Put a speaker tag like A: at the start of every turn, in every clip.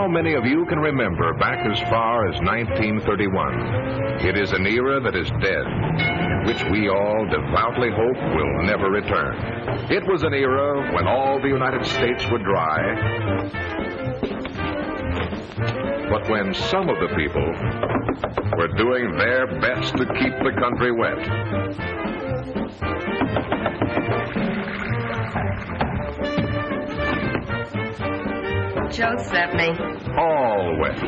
A: many of you can remember back as far as 1931. It is an era that is dead, which we all devoutly hope will never return. It was an era when all the United States were dry, but when some of the people were doing their best to keep the country wet.
B: Joe sent me.
A: All wet.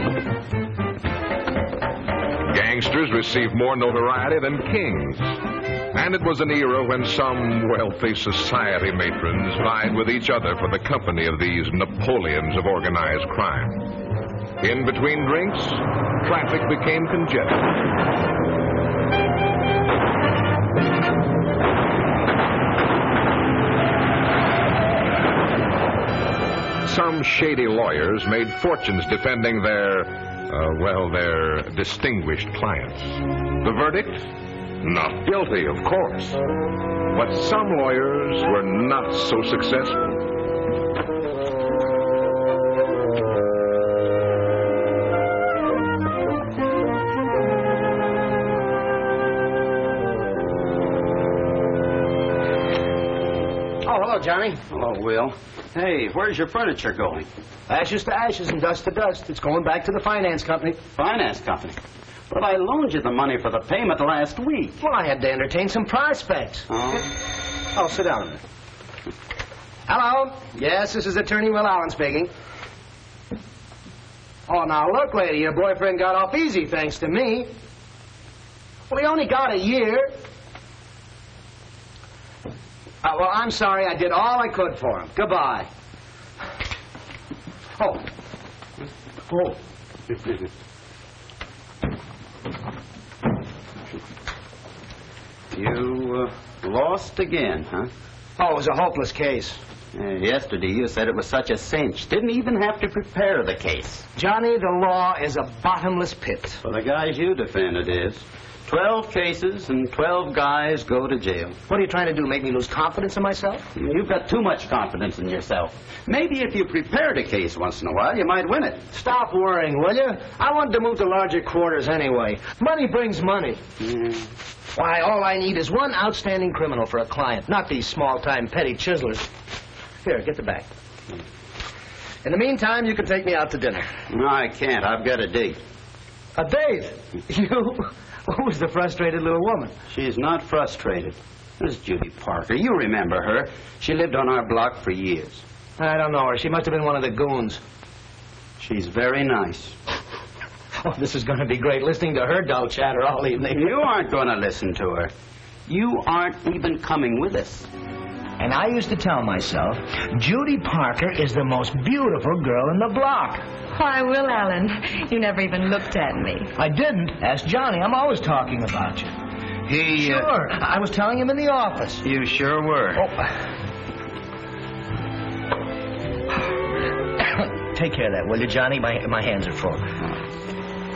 A: Gangsters received more notoriety than kings. And it was an era when some wealthy society matrons vied with each other for the company of these Napoleons of organized crime. In between drinks, traffic became congested. Some shady lawyers made fortunes defending their distinguished clients. The verdict? Not guilty, of course. But some lawyers were not so successful.
C: Oh, hello, Johnny.
D: Hello, Will. Hey, where's your furniture going?
C: Ashes to ashes and dust to dust. It's going back to the finance company.
D: Finance company? But I loaned you the money for the payment last week.
C: Well, I had to entertain some prospects. Oh, sit down a minute. Hello? Yes, this is Attorney Will Allen speaking. Oh, now look, lady, your boyfriend got off easy thanks to me. Well, he only got a year. Well, I'm sorry. I did all I could for him. Goodbye. Oh. Oh.
D: You lost again, huh?
C: Oh, it was a hopeless case.
D: Yesterday you said it was such a cinch. Didn't even have to prepare the case.
C: Johnny, the law is a bottomless pit.
D: For the guys you defend, it is. 12 cases and 12 guys go to jail.
C: What are you trying to do, make me lose confidence in myself?
D: You've got too much confidence in yourself. Maybe if you prepared a case once in a while, you might win it.
C: Stop worrying, will you? I wanted to move to larger quarters anyway. Money brings money. Why, all I need is one outstanding criminal for a client, not these small-time petty chiselers. Here, get the bag. In the meantime, you can take me out to dinner.
D: No, I can't. I've got a date.
C: A date? You? Who's the frustrated little woman?
D: She's not frustrated. This is Judy Parker. You remember her. She lived on our block for years.
C: I don't know her. She must have been one of the goons.
D: She's very nice.
C: Oh, this is going to be great, listening to her dull chatter all evening.
D: You aren't going to listen to her. You aren't even coming with us.
C: And I used to tell myself, Judy Parker is the most beautiful girl in the block.
B: Why, Will Allen, you never even looked at me.
C: I didn't. Ask Johnny. I'm always talking about you. Sure. I was telling him in the office.
D: You sure were.
C: Oh. Take care of that, will you, Johnny? My hands are full.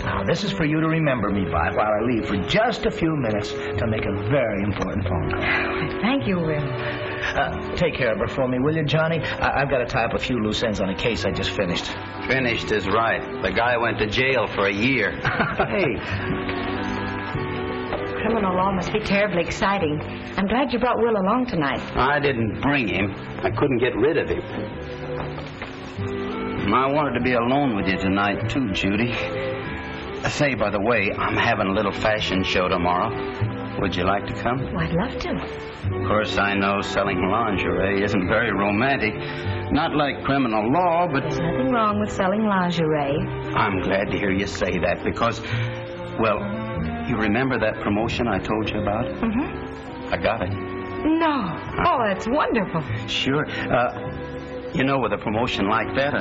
C: Now, this is for you to remember me by while I leave for just a few minutes to make a very important phone call.
B: Thank you, Will.
C: Take care of her for me, will you, Johnny? I've got to tie up a few loose ends on a case I just finished.
D: Finished is right. The guy went to jail for a year.
C: Hey.
B: Criminal law must be terribly exciting. I'm glad you brought Will along tonight.
D: I didn't bring him. I couldn't get rid of him. I wanted to be alone with you tonight, too, Judy. Say, by the way, I'm having a little fashion show tomorrow. Would you like to come?
B: Oh, I'd love to.
D: Of course, I know selling lingerie isn't very romantic. Not like criminal law, but...
B: There's nothing wrong with selling lingerie.
D: I'm glad to hear you say that because, well, you remember that promotion I told you about?
B: Mm-hmm.
D: I got it.
B: No. Oh, that's wonderful.
D: Sure. You know, with a promotion like that,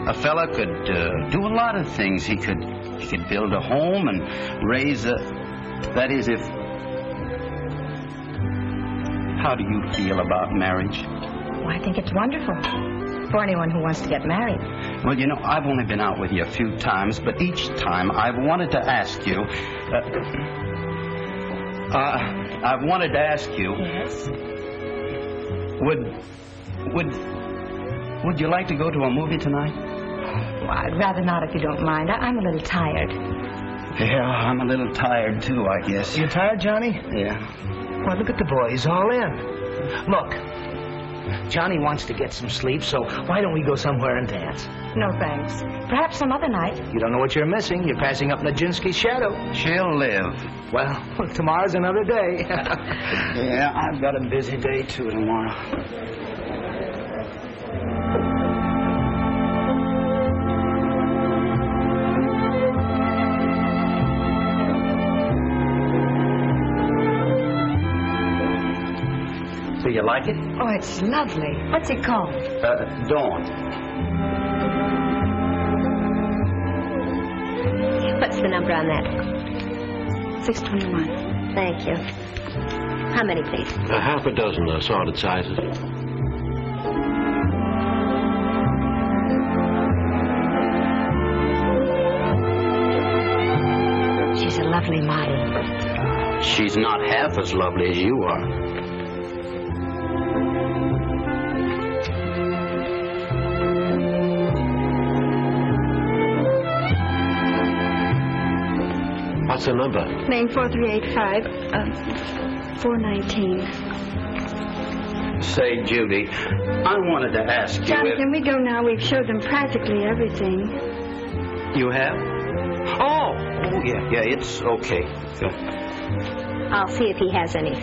D: a fella could do a lot of things. He could build a home and raise a... That is, if... How do you feel about marriage?
B: Well, I think it's wonderful for anyone who wants to get married.
D: Well, you know, I've only been out with you a few times, but each time I've wanted to ask you... I've wanted to ask you...
B: Yes?
D: Would you like to go to a movie tonight?
B: I'd rather not if you don't mind. I'm a little tired.
D: Yeah, I'm a little tired, too, I guess.
C: You tired, Johnny?
D: Yeah.
C: Well, look at the boy. He's all in. Look, Johnny wants to get some sleep, so why don't we go somewhere and dance?
B: No, thanks. Perhaps some other night.
C: You don't know what you're missing. You're passing up Nijinsky's shadow.
D: She'll live.
C: Well, tomorrow's another day.
D: Yeah, I've got a busy day, too, tomorrow. Do you like it?
B: Oh, it's lovely. What's it called?
D: Dawn.
E: What's the number on that?
B: 621.
E: Thank you. How many, please?
F: Half a dozen assorted sizes.
B: She's a lovely model.
D: She's not half as lovely as you are.
F: What's the number?
G: Main 4385, 419.
D: Say, Judy, I wanted to ask you
G: Johnny,
D: if...
G: can we go now? We've showed them practically everything.
D: You have? Oh, yeah, it's okay.
E: I'll see if he has any.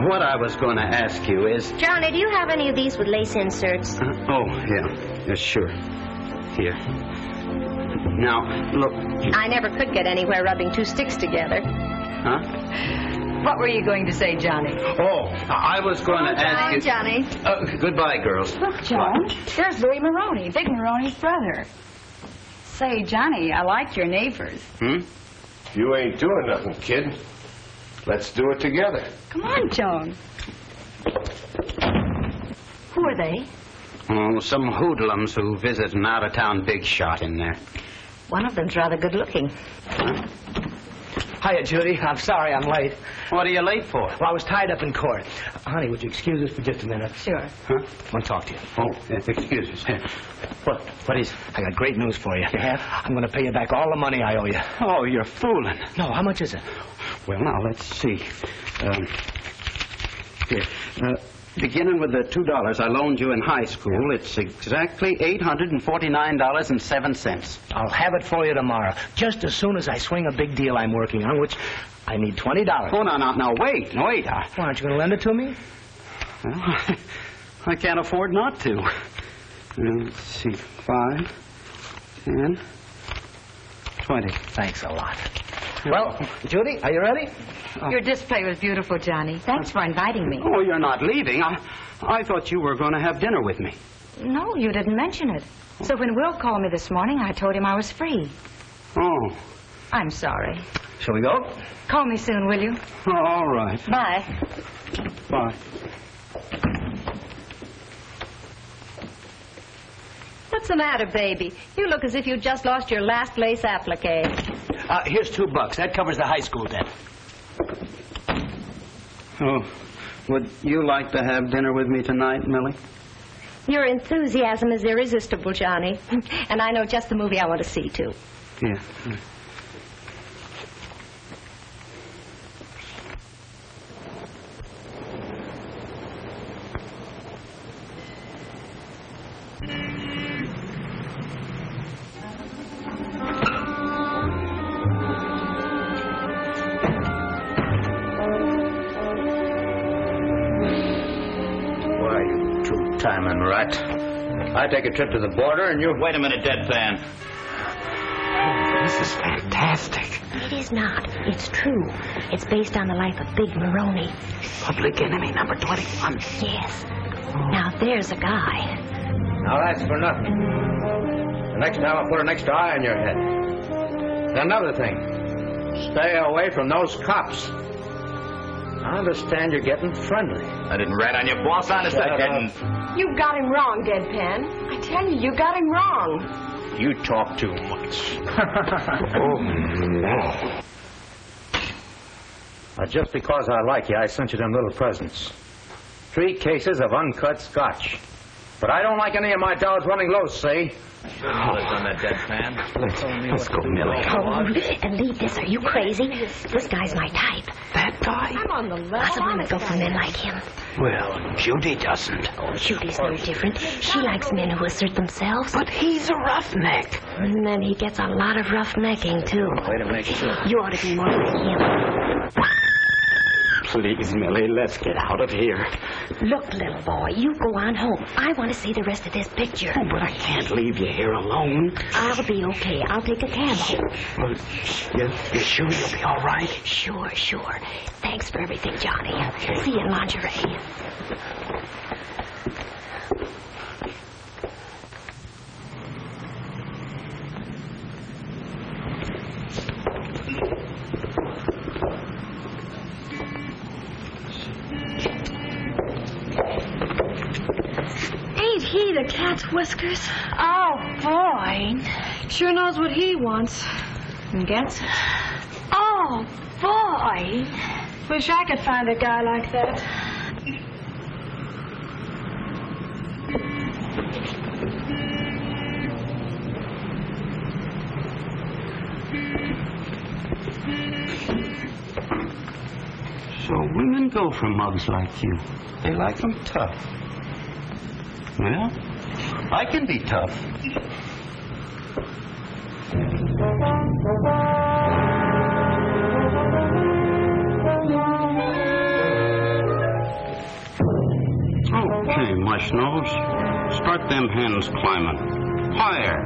D: What I was going to ask you is...
E: Johnny, do you have any of these with lace inserts?
D: Yeah, sure. Here. Now, look...
E: I never could get anywhere rubbing two sticks together.
D: Huh?
B: What were you going to say, Johnny?
D: Oh, I was going to ask you...
G: Johnny.
D: Goodbye, girls.
H: Look, Joan, there's Louis Maroney, Big Maroney's brother. Say, Johnny, I like your neighbors.
F: You ain't doing nothing, kid. Let's do it together.
H: Come on, Joan.
B: Who are they?
D: Oh, some hoodlums who visit an out-of-town big shot in there.
B: One of them's rather good looking.
D: Huh?
C: Hiya, Judy. I'm sorry I'm late.
D: What are you late for?
C: Well, I was tied up in court. Honey, would you excuse us for just a minute?
B: Sure.
D: Huh?
C: I want to talk to you.
D: Oh, excuse us. What is...
C: I got great news for you.
D: You have?
C: I'm going to pay you back all the money I owe you.
D: Oh, you're fooling.
C: No, how much is it?
D: Well, now, let's see. Here. Beginning with the $2 I loaned you in high school, it's exactly $849.07.
C: I'll have it for you tomorrow, just as soon as I swing a big deal I'm working on, which I need $20.
D: Oh, now, wait.
C: Why, aren't you going to lend it to me?
D: Well, I can't afford not to. Let's see, 5, 10, 20.
C: Thanks a lot. Well, Judy, are you ready?
B: Your display was beautiful, Johnny. Thanks for inviting me.
D: Oh, you're not leaving. I thought you were going to have dinner with me.
B: No, you didn't mention it. So when Will called me this morning, I told him I was free.
D: Oh.
B: I'm sorry.
C: Shall we go?
B: Call me soon, will you?
D: Oh, all right.
B: Bye.
D: Bye.
E: What's the matter, baby? You look as if you just lost your last lace applique.
C: Here's $2. That covers the high school debt.
D: Oh, would you like to have dinner with me tonight, Millie?
E: Your enthusiasm is irresistible, Johnny. And I know just the movie I want to see, too.
D: Yeah.
I: Timing rat. I take a trip to the border and you...
D: Wait a minute, deadpan.
C: Oh, this is fantastic.
E: It is not. It's true. It's based on the life of Big Maroney.
C: Public Enemy number 21.
E: Yes. Now, there's a guy.
I: Now, that's for nothing. The next time I'll put an extra eye on your head. And another thing. Stay away from those cops. I understand you're getting friendly.
D: I didn't rat on your boss, honest, I didn't.
B: You got him wrong, Deadpan. I tell you got him wrong.
I: You talk too much.
C: Oh, no.
I: Just because I like you, I sent you them little presents. 3 cases of uncut scotch. But I don't like any of my dolls running loose, see?
J: On that dead fan.
D: Let's go, Millie.
E: Oh, and leave this. Are you crazy? This guy's my type.
D: That guy?
E: I'm on the level. Lots of women go for men like him.
D: Well, Judy doesn't.
E: Oh, Judy's no different. She likes men who assert themselves.
D: But he's a roughneck.
E: And then he gets a lot of roughnecking, too.
J: Way to make sure.
E: You ought to be more like him.
D: Please, Millie, let's get out of here.
E: Look, little boy, you go on home. I want to see the rest of this picture.
D: Oh, but I can't leave you here alone.
E: I'll be okay. I'll take a cab home.
D: Well, you sure you'll be all right?
E: Sure. Thanks for everything, Johnny.
D: Okay.
E: See you in lingerie.
G: Ain't he the cat's whiskers?
H: Oh, boy.
G: Sure knows what he wants.
B: And gets it.
G: Oh, boy. Wish I could find a guy like that.
D: So women go for mugs like you. They like them tough. Well, I can be tough. Okay, mush nose. Start them hens climbing. Higher.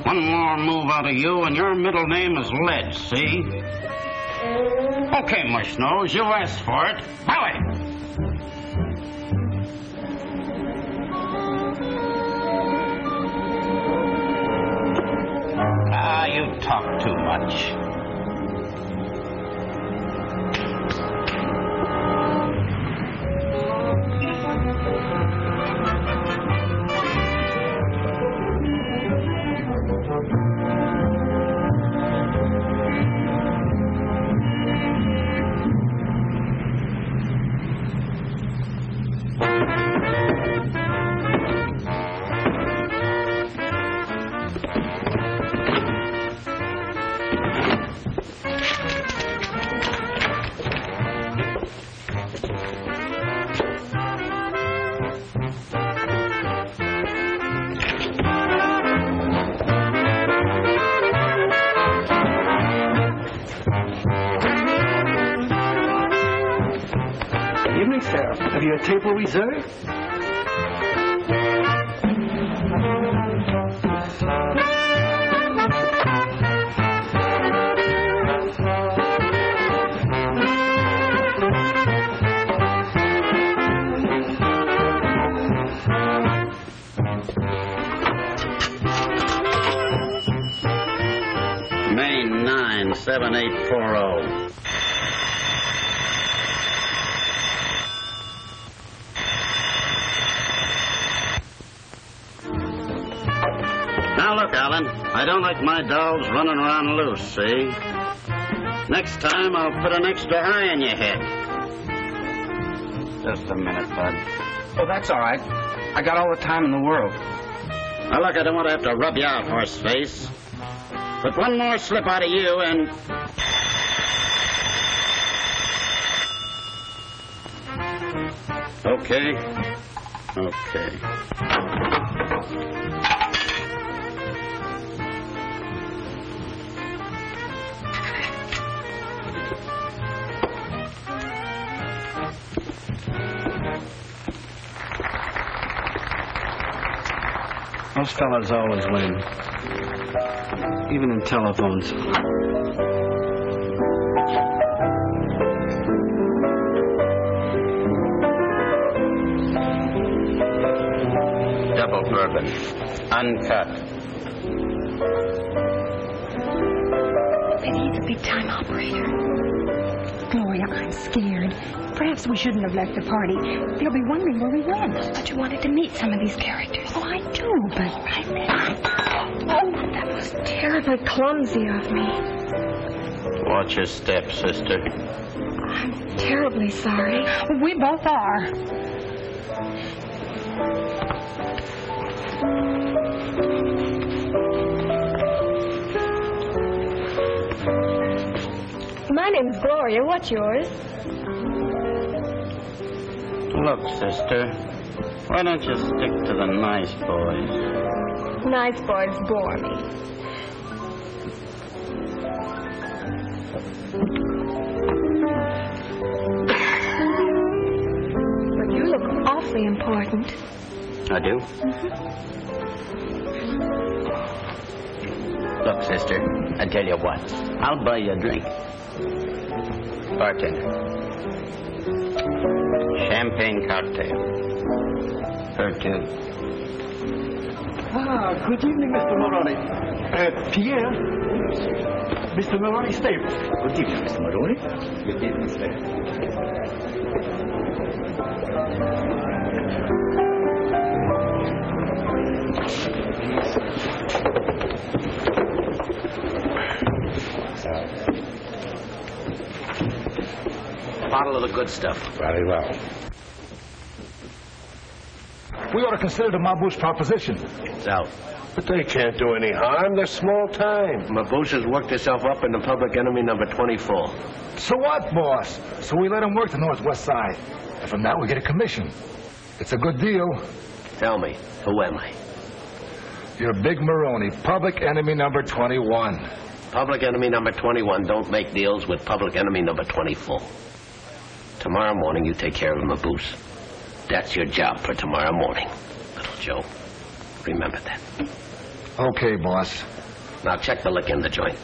D: One more move out of you and your middle name is Lead, see? Okay, mush nose, you asked for it. Bowie! You talk too much.
C: Have you a table reserved?
D: Main 97840. Now look, Alan, I don't like my dolls running around loose, see? Next time I'll put an extra eye in your head. Just a minute, Bud.
I: Oh, that's all right. I got all the time in the world.
D: Now look, I don't want to have to rub you out, horse face. But one more slip out of you and... Okay.
C: Those fellas always win. Even in telephones.
D: Double bourbon. Uncut.
E: Maybe he's a big-time operator. Gloria, I'm scared. Perhaps we shouldn't have left the party. They'll be wondering where we went. But you wanted to meet some of these characters. Oh, I do, but... Oh, that was
G: Terribly clumsy of me.
D: Watch your step, sister.
G: I'm terribly sorry.
H: We both are.
G: My name's Gloria. What's yours?
D: Look, sister, why don't you stick to the nice boys?
G: Nice boys bore me. But you look awfully important.
D: I do? Look, sister, I tell you what. I'll buy you a drink. Bartender. Champagne cocktail. Her too.
K: Ah, good evening, Mr. Maroney. Pierre. Mr. Maroney, stay. Good evening, Mr. Maroney. Good evening, stay.
I: Bottle of the good stuff.
F: Very well.
K: We ought to consider the Mabouche proposition.
I: It's out.
F: But they can't do any harm. They're small time.
I: Mabouche has worked herself up into public enemy number 24.
K: So what, boss? So we let him work the Northwest Side. And from that, we get a commission. It's a good deal.
I: Tell me, who am I?
K: You're Big Maroney, public enemy number 21.
I: Public enemy number 21 don't make deals with public enemy number 24. Tomorrow morning, you take care of Mabouche. That's your job for tomorrow morning, little Joe. Remember that.
K: Okay, boss.
I: Now check the lick in the joint.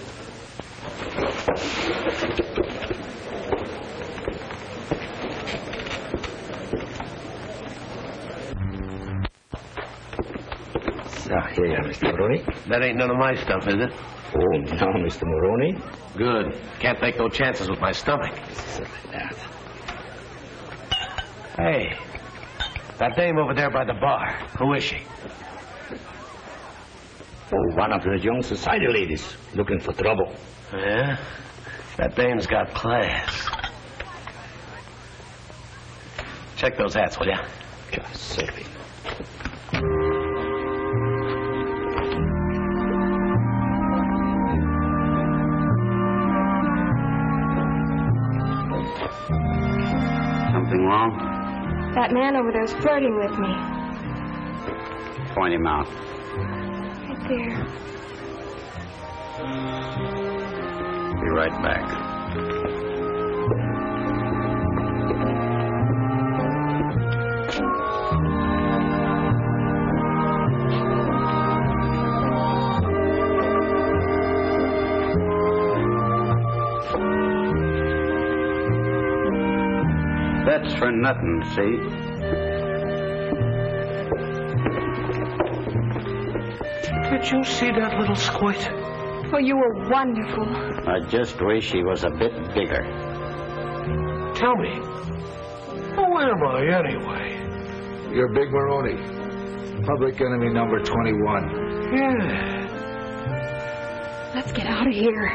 K: Ah, here you are, Mr. Maroney.
I: That ain't none of my stuff, is it?
K: Oh, no, Mr. Maroney.
I: Good. Can't take no chances with my stomach.
K: Like that.
I: Hey, that dame over there by the bar, who is she?
K: Oh, one of the young society ladies looking for trouble.
I: Yeah? That dame's got class. Check those hats, will ya?
K: Yeah, certainly.
D: Something wrong?
G: That man over there's flirting with me.
D: Point him out.
G: Right there.
D: Be right back. That's for nothing, see?
I: Did you see that little squint?
G: Oh, you were wonderful.
D: I just wish he was a bit bigger.
F: Tell me, who am I anyway?
K: You're Big Maroney, public enemy number 21.
F: Yeah.
G: Let's get out of here.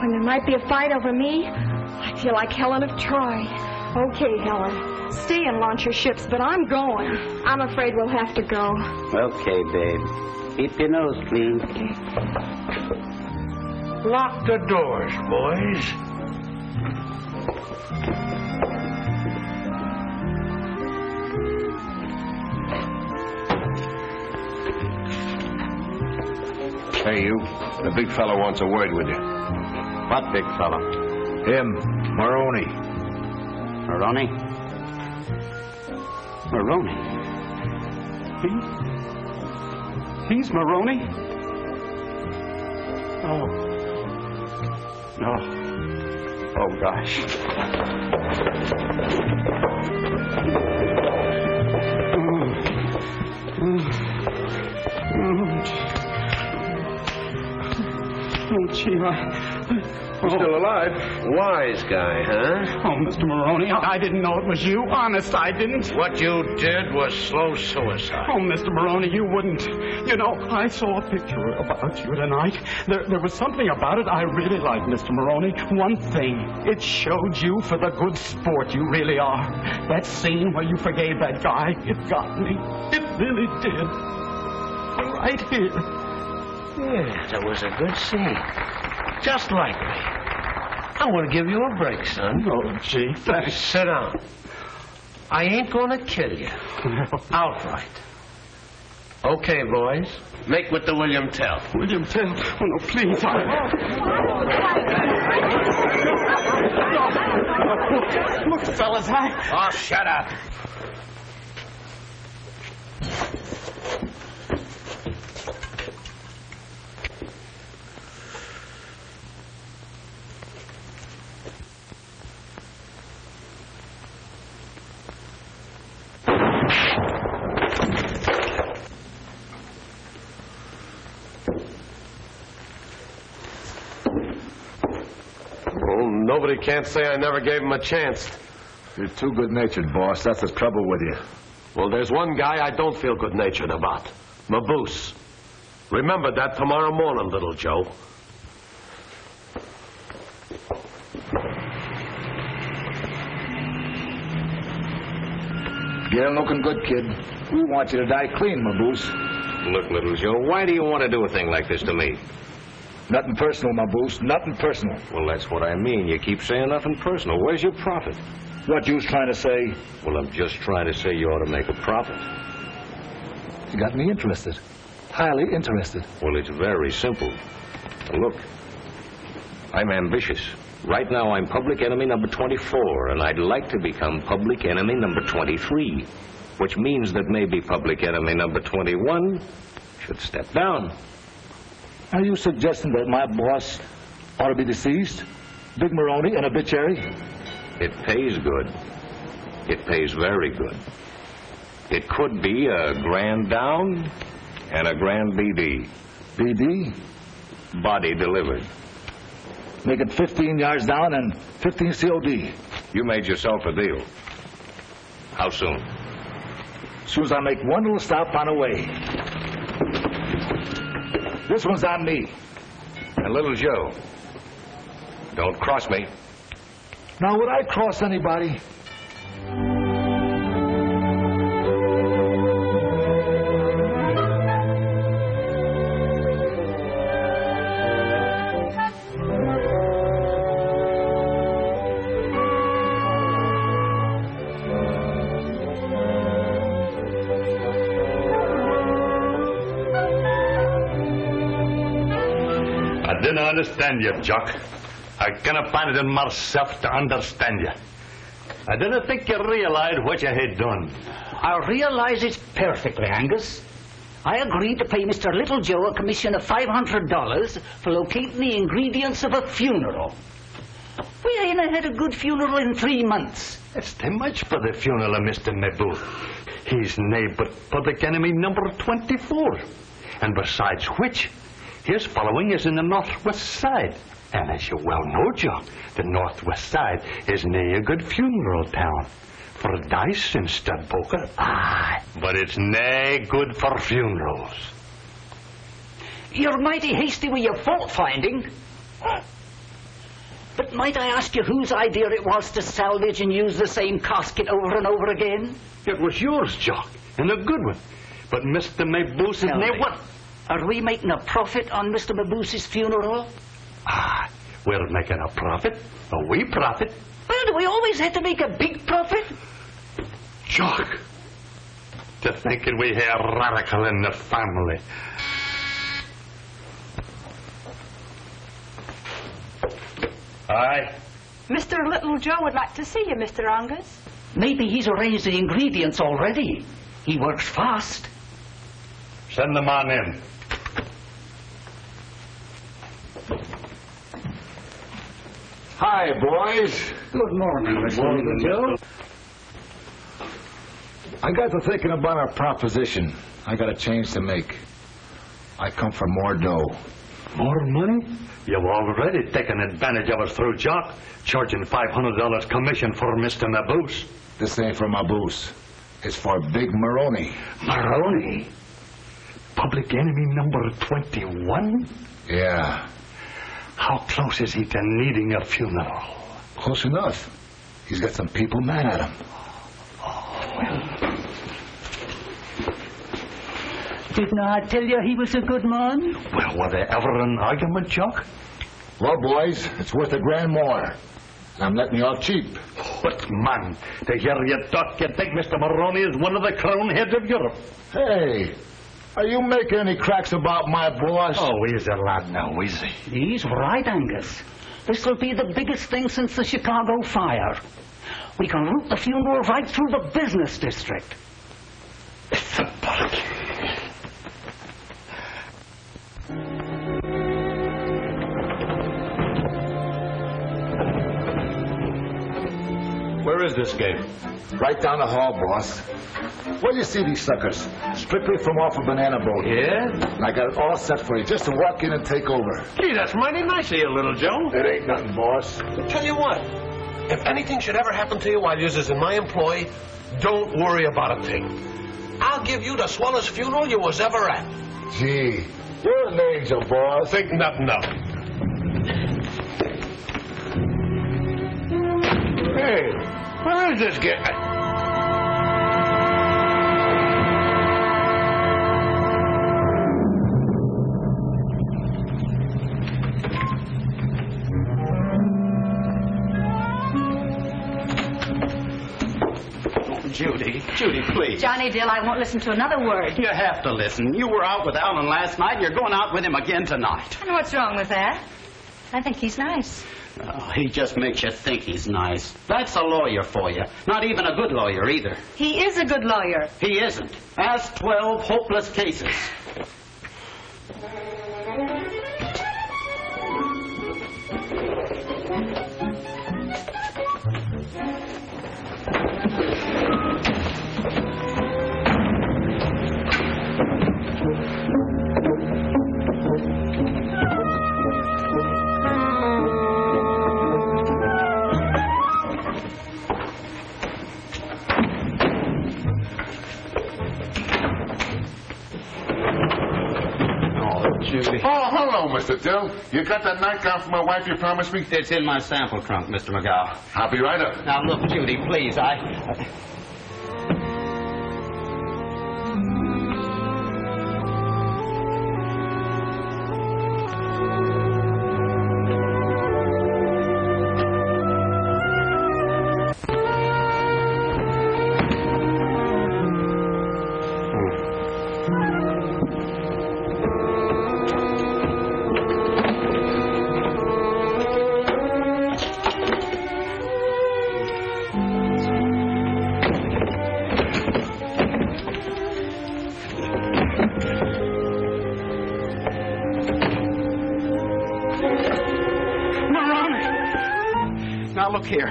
G: When there might be a fight over me, I feel like Helen of Troy. Okay, Helen. Stay and launch your ships, but I'm going. I'm afraid we'll have to go.
D: Okay, babe. Keep your nose clean.
G: Okay.
F: Lock the doors, boys. Hey, you. The big fella wants a word with you.
D: What big fella?
K: Him, Maroney.
D: Maroney? Maroney?
K: He's Maroney? Oh. No. Oh, gosh. Oh, gee,
F: He's still alive. Wise guy, huh?
K: Oh, Mr. Maroney, I didn't know it was you. Honest, I didn't.
F: What you did was slow suicide.
K: Oh, Mr. Maroney, you wouldn't. You know, I saw a picture about you tonight. There was something about it I really liked, Mr. Maroney. One thing, it showed you for the good sport you really are. That scene where you forgave that guy, it got me. It really did. right here.
C: Yes, it was a good scene. Just like me. I want to give you a break, son.
K: Oh, gee, thanks.
C: Sit down. I ain't going to kill you. Outright. Okay, boys.
F: Make with the William Tell.
K: William Tell? Oh, no, please. Look, fellas,
F: Oh, shut up. Nobody can't say I never gave him a chance.
L: You're too good-natured, boss. That's the trouble with you.
F: Well, there's one guy I don't feel good-natured about. Maboose. Remember that tomorrow morning, little Joe.
L: You're looking good, kid. We want you to die clean, Maboose.
I: Look, little Joe, why do you want to do a thing like this to me?
L: Nothing personal, Maboose. Nothing personal.
I: Well, that's what I mean. You keep saying nothing personal. Where's your profit?
L: What you was trying to say?
I: Well, I'm just trying to say you ought to make a profit.
L: You got me interested. Highly interested.
I: Well, it's very simple. Look, I'm ambitious. Right now, I'm public enemy number 24, and I'd like to become public enemy number 23, which means that maybe public enemy number 21 should step down.
L: Are you suggesting that my boss ought to be deceased? Big Maroney, an obituary?
I: It pays good. It pays very good. It could be a grand down and a grand BD.
L: BD?
I: Body delivered.
L: Make it 15 yards down and 15 COD.
I: You made yourself a deal. How soon?
L: As soon as I make one little stop on the way. This one's on me.
I: And little Joe, don't cross me.
L: Now, would I cross anybody?
M: I didn't understand you, Jock. I can't find it in myself to understand you. I didn't think you realized what you had done.
N: I realize it perfectly, Angus. I agreed to pay Mr. Little Joe a commission of $500 for locating the ingredients of a funeral. We ain't had a good funeral in 3 months.
M: It's too much for the funeral of Mr. Maboose. He's nae but public enemy number 24. And besides which, his following is in the northwest side. And as you well know, John, the northwest side is nae a good funeral town. For dice and stud poker, aye. But it's nae good for funerals.
N: You're mighty hasty with your fault-finding. But might I ask you whose idea it was to salvage and use the same casket over and over again?
M: It was yours, Jock, and a good one. But Mr. Maboose is nae what?
N: Are we making a profit on Mr. Maboose's funeral?
M: Ah, we're making a profit. A wee profit.
N: Well, do we always have to make a big profit?
M: Jock, to thinking we have a radical in the family. Aye.
G: Mr. Little Joe would like to see you, Mr. Angus.
N: Maybe he's arranged the ingredients already. He works fast.
M: Send them on in.
L: Hi, boys.
N: Good morning, Mr. Little Joe.
L: I got to thinking about our proposition. I got a change to make. I come for more dough.
M: More money? You've already taken advantage of us through Jock, charging $500 commission for Mr. Maboose.
L: This ain't for Maboose. It's for Big Maroney.
M: Maroney? Public enemy number 21?
L: Yeah.
M: How close is he to needing a funeral?
L: Close enough. He's got some people mad at him.
N: Didn't I tell you he was a good man?
M: Well, were there ever an argument, Jock?
L: Well, boys, it's worth $1,000 more. I'm letting you off cheap.
M: But, man, to hear you talk, you think Mr. Maroney is one of the crown heads of Europe.
L: Hey, are you making any cracks about my boss?
M: Oh, he's a lad now, is he?
N: He's right, Angus. This will be the biggest thing since the Chicago fire. We can route the funeral right through the business district.
M: It's a bollock.
L: Where is this gate? Right down the hall, boss. Where do you see these suckers? Strictly from off a banana boat.
F: Yeah?
L: And I got it all set for you, just to walk in and take over.
F: Gee, that's mighty nice of you, little Joe.
L: It ain't nothing, boss.
F: Tell you what, if anything should ever happen to you while you're in my employ, don't worry about a thing. I'll give you the swellest funeral you was ever at.
L: Gee, you're an angel, boss.
F: Think nothing of it. Hey, where is this guy?
K: Judy, please.
B: Johnny Dill, I won't listen to another word.
K: You have to listen. You were out with Allen last night, and you're going out with him again tonight.
B: And what's wrong with that? I think he's nice.
K: Oh, he just makes you think he's nice. That's a lawyer for you. Not even a good lawyer, either.
B: He is a good lawyer.
K: He isn't. Ask 12 hopeless cases.
O: Oh, hello, Mr. Dill. You got that nightgown for my wife you promised me?
K: It's in my sample trunk, Mr. McGow.
O: I'll be right up.
K: Now, look, Judy, please, Look here.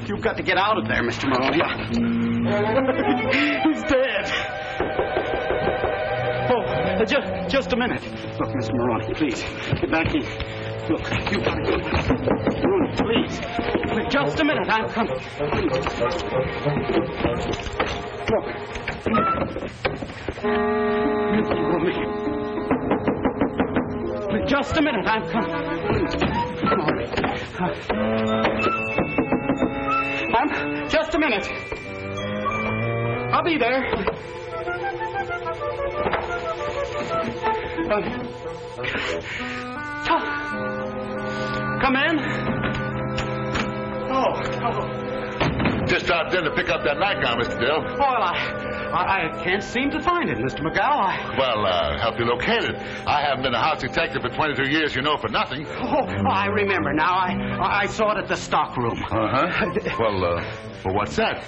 K: You've got to get out of there, Mr. Maroney. He's dead. Oh, just a minute. Look, Mr. Maroney, please, get back in. Look, you've got to get back. Please, just a minute. I'm coming. Look. Mr. Maroney. Just a minute. I'm coming. Just a minute. I'll be there. Come in. Oh.
O: Just stopped in to pick up that nightgown, Mr. Dill.
K: Well, I can't seem to find it, Mr. McGow.
O: Well, help you locate it. I haven't been a house detective for 22 years, you know, for nothing.
K: Oh, I remember now. I saw it at the stock room.
O: Uh-huh. Well, what's that?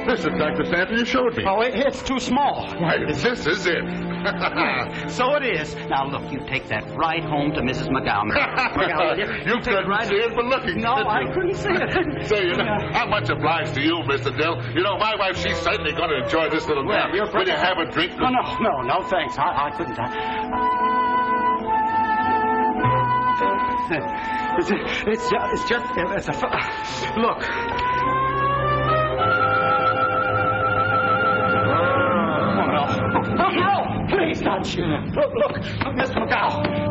O: This is like the sample you showed me.
K: Oh, it's too small.
O: Why, this is it.
K: So it is. Now, look, you take that right home to Mrs. McGowan.
O: You couldn't see it for looking.
K: No, I couldn't see it.
O: Say, you know, I'm much obliged to you, Mr. Dill. You know, my wife, she's certainly going to enjoy this little nap. Will you have a drink?
K: No, thanks. I couldn't. It's a... Look. Oh, no! Please, not you. Look, Mr. McGow.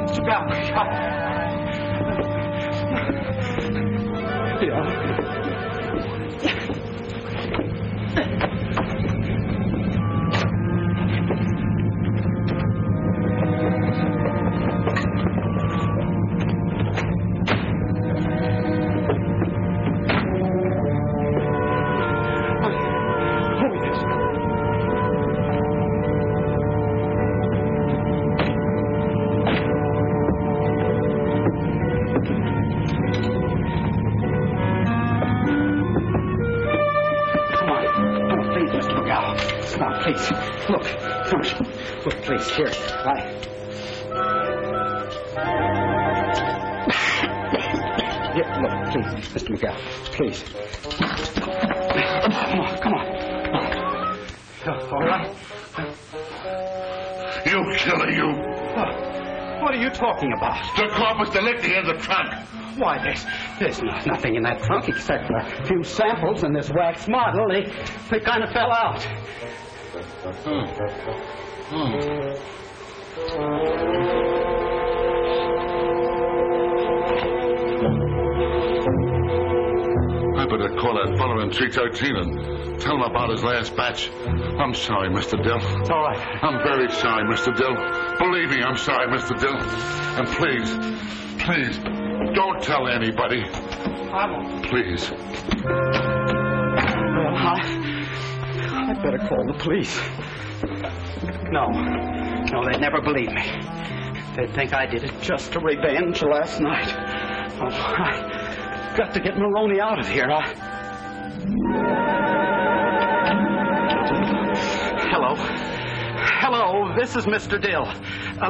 K: Mr. McGow. Come on, please. Look. Come on. Look, please. Here. Here, look, please. Mr. McGowan. Please. Come on. All right.
O: You killer, you.
K: What are you talking about?
O: The corpus delicti in the trunk.
K: Why, there's nothing in that trunk except a few samples and this wax model. They kind of fell out.
O: I better call that fellow in 313 and tell him about his last batch. I'm sorry, Mr. Dill.
K: It's all right.
O: I'm very sorry, Mr. Dill. Believe me, I'm sorry, Mr. Dill. And please, don't tell anybody.
K: I won't.
O: Please.
K: Well, I'd better call the police. No, they'd never believe me. They'd think I did it just to revenge last night. Oh, I've got to get Maroney out of here. Hello, this is Mr. Dill.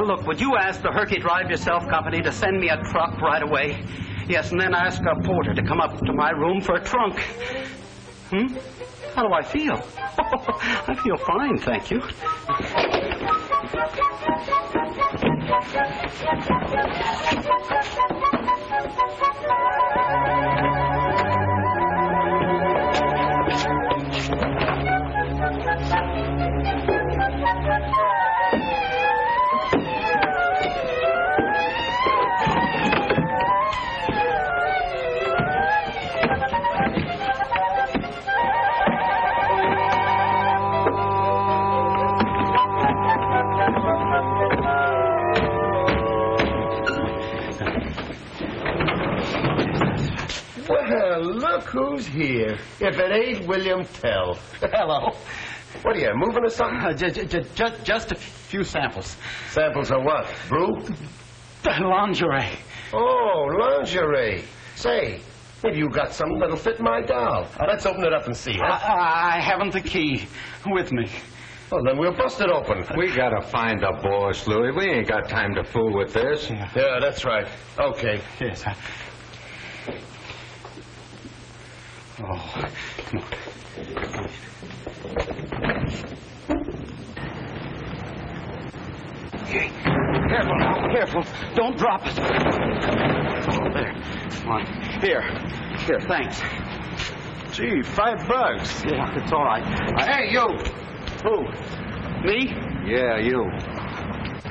K: Look, would you ask the Herky Drive Yourself Company to send me a truck right away? Yes, and then ask a porter to come up to my room for a trunk. How do I feel? I feel fine, thank you.
F: Well, look who's here. If it ain't William Tell. Hello. What are you, moving or something?
K: Just a few samples.
F: Samples of what? Brew?
K: Lingerie.
F: Oh, lingerie. Say, maybe you got something that'll fit my doll. Let's open it up and see, huh?
K: I haven't the key with me.
F: Well, then we'll bust it open.
I: We gotta find the boss, Louis. We ain't got time to fool with this.
F: Yeah, that's right. Okay.
K: Yes. Oh, come on. Okay. Careful now, careful. Don't drop it. Oh, there. Come on. Here, thanks.
L: Gee, $5.
K: Yeah, it's all right.
I: Hey, you!
K: Who? Me?
I: Yeah, you.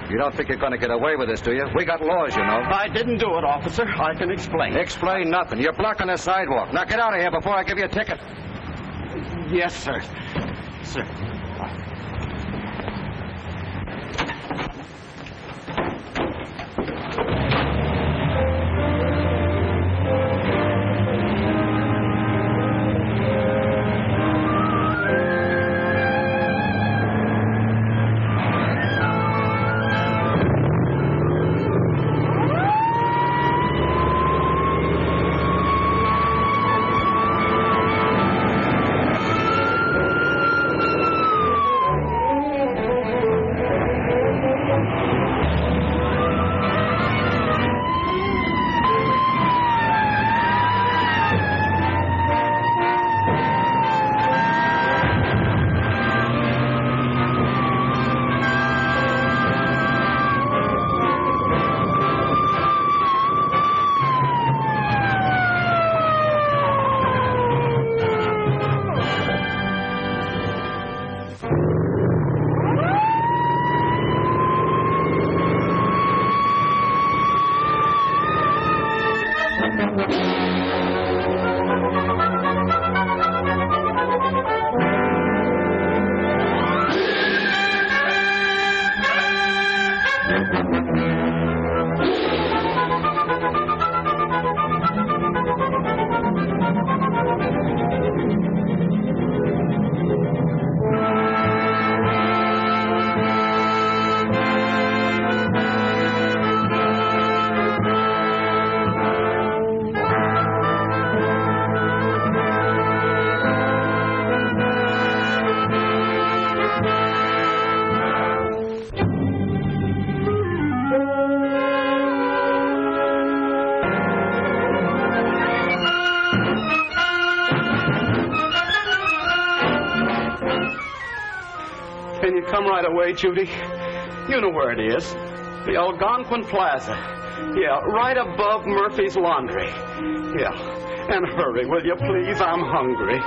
I: You don't think you're going to get away with this, do you? We got laws, you know.
K: I didn't do it, officer. I can explain.
I: Explain nothing. You're blocking the sidewalk. Now get out of here before I give you a ticket.
K: Yes, sir. Sir. And you come right away, Judy. You know where it is. The Algonquin Plaza. Yeah, right above Murphy's Laundry. Yeah. And hurry, will you please? I'm hungry.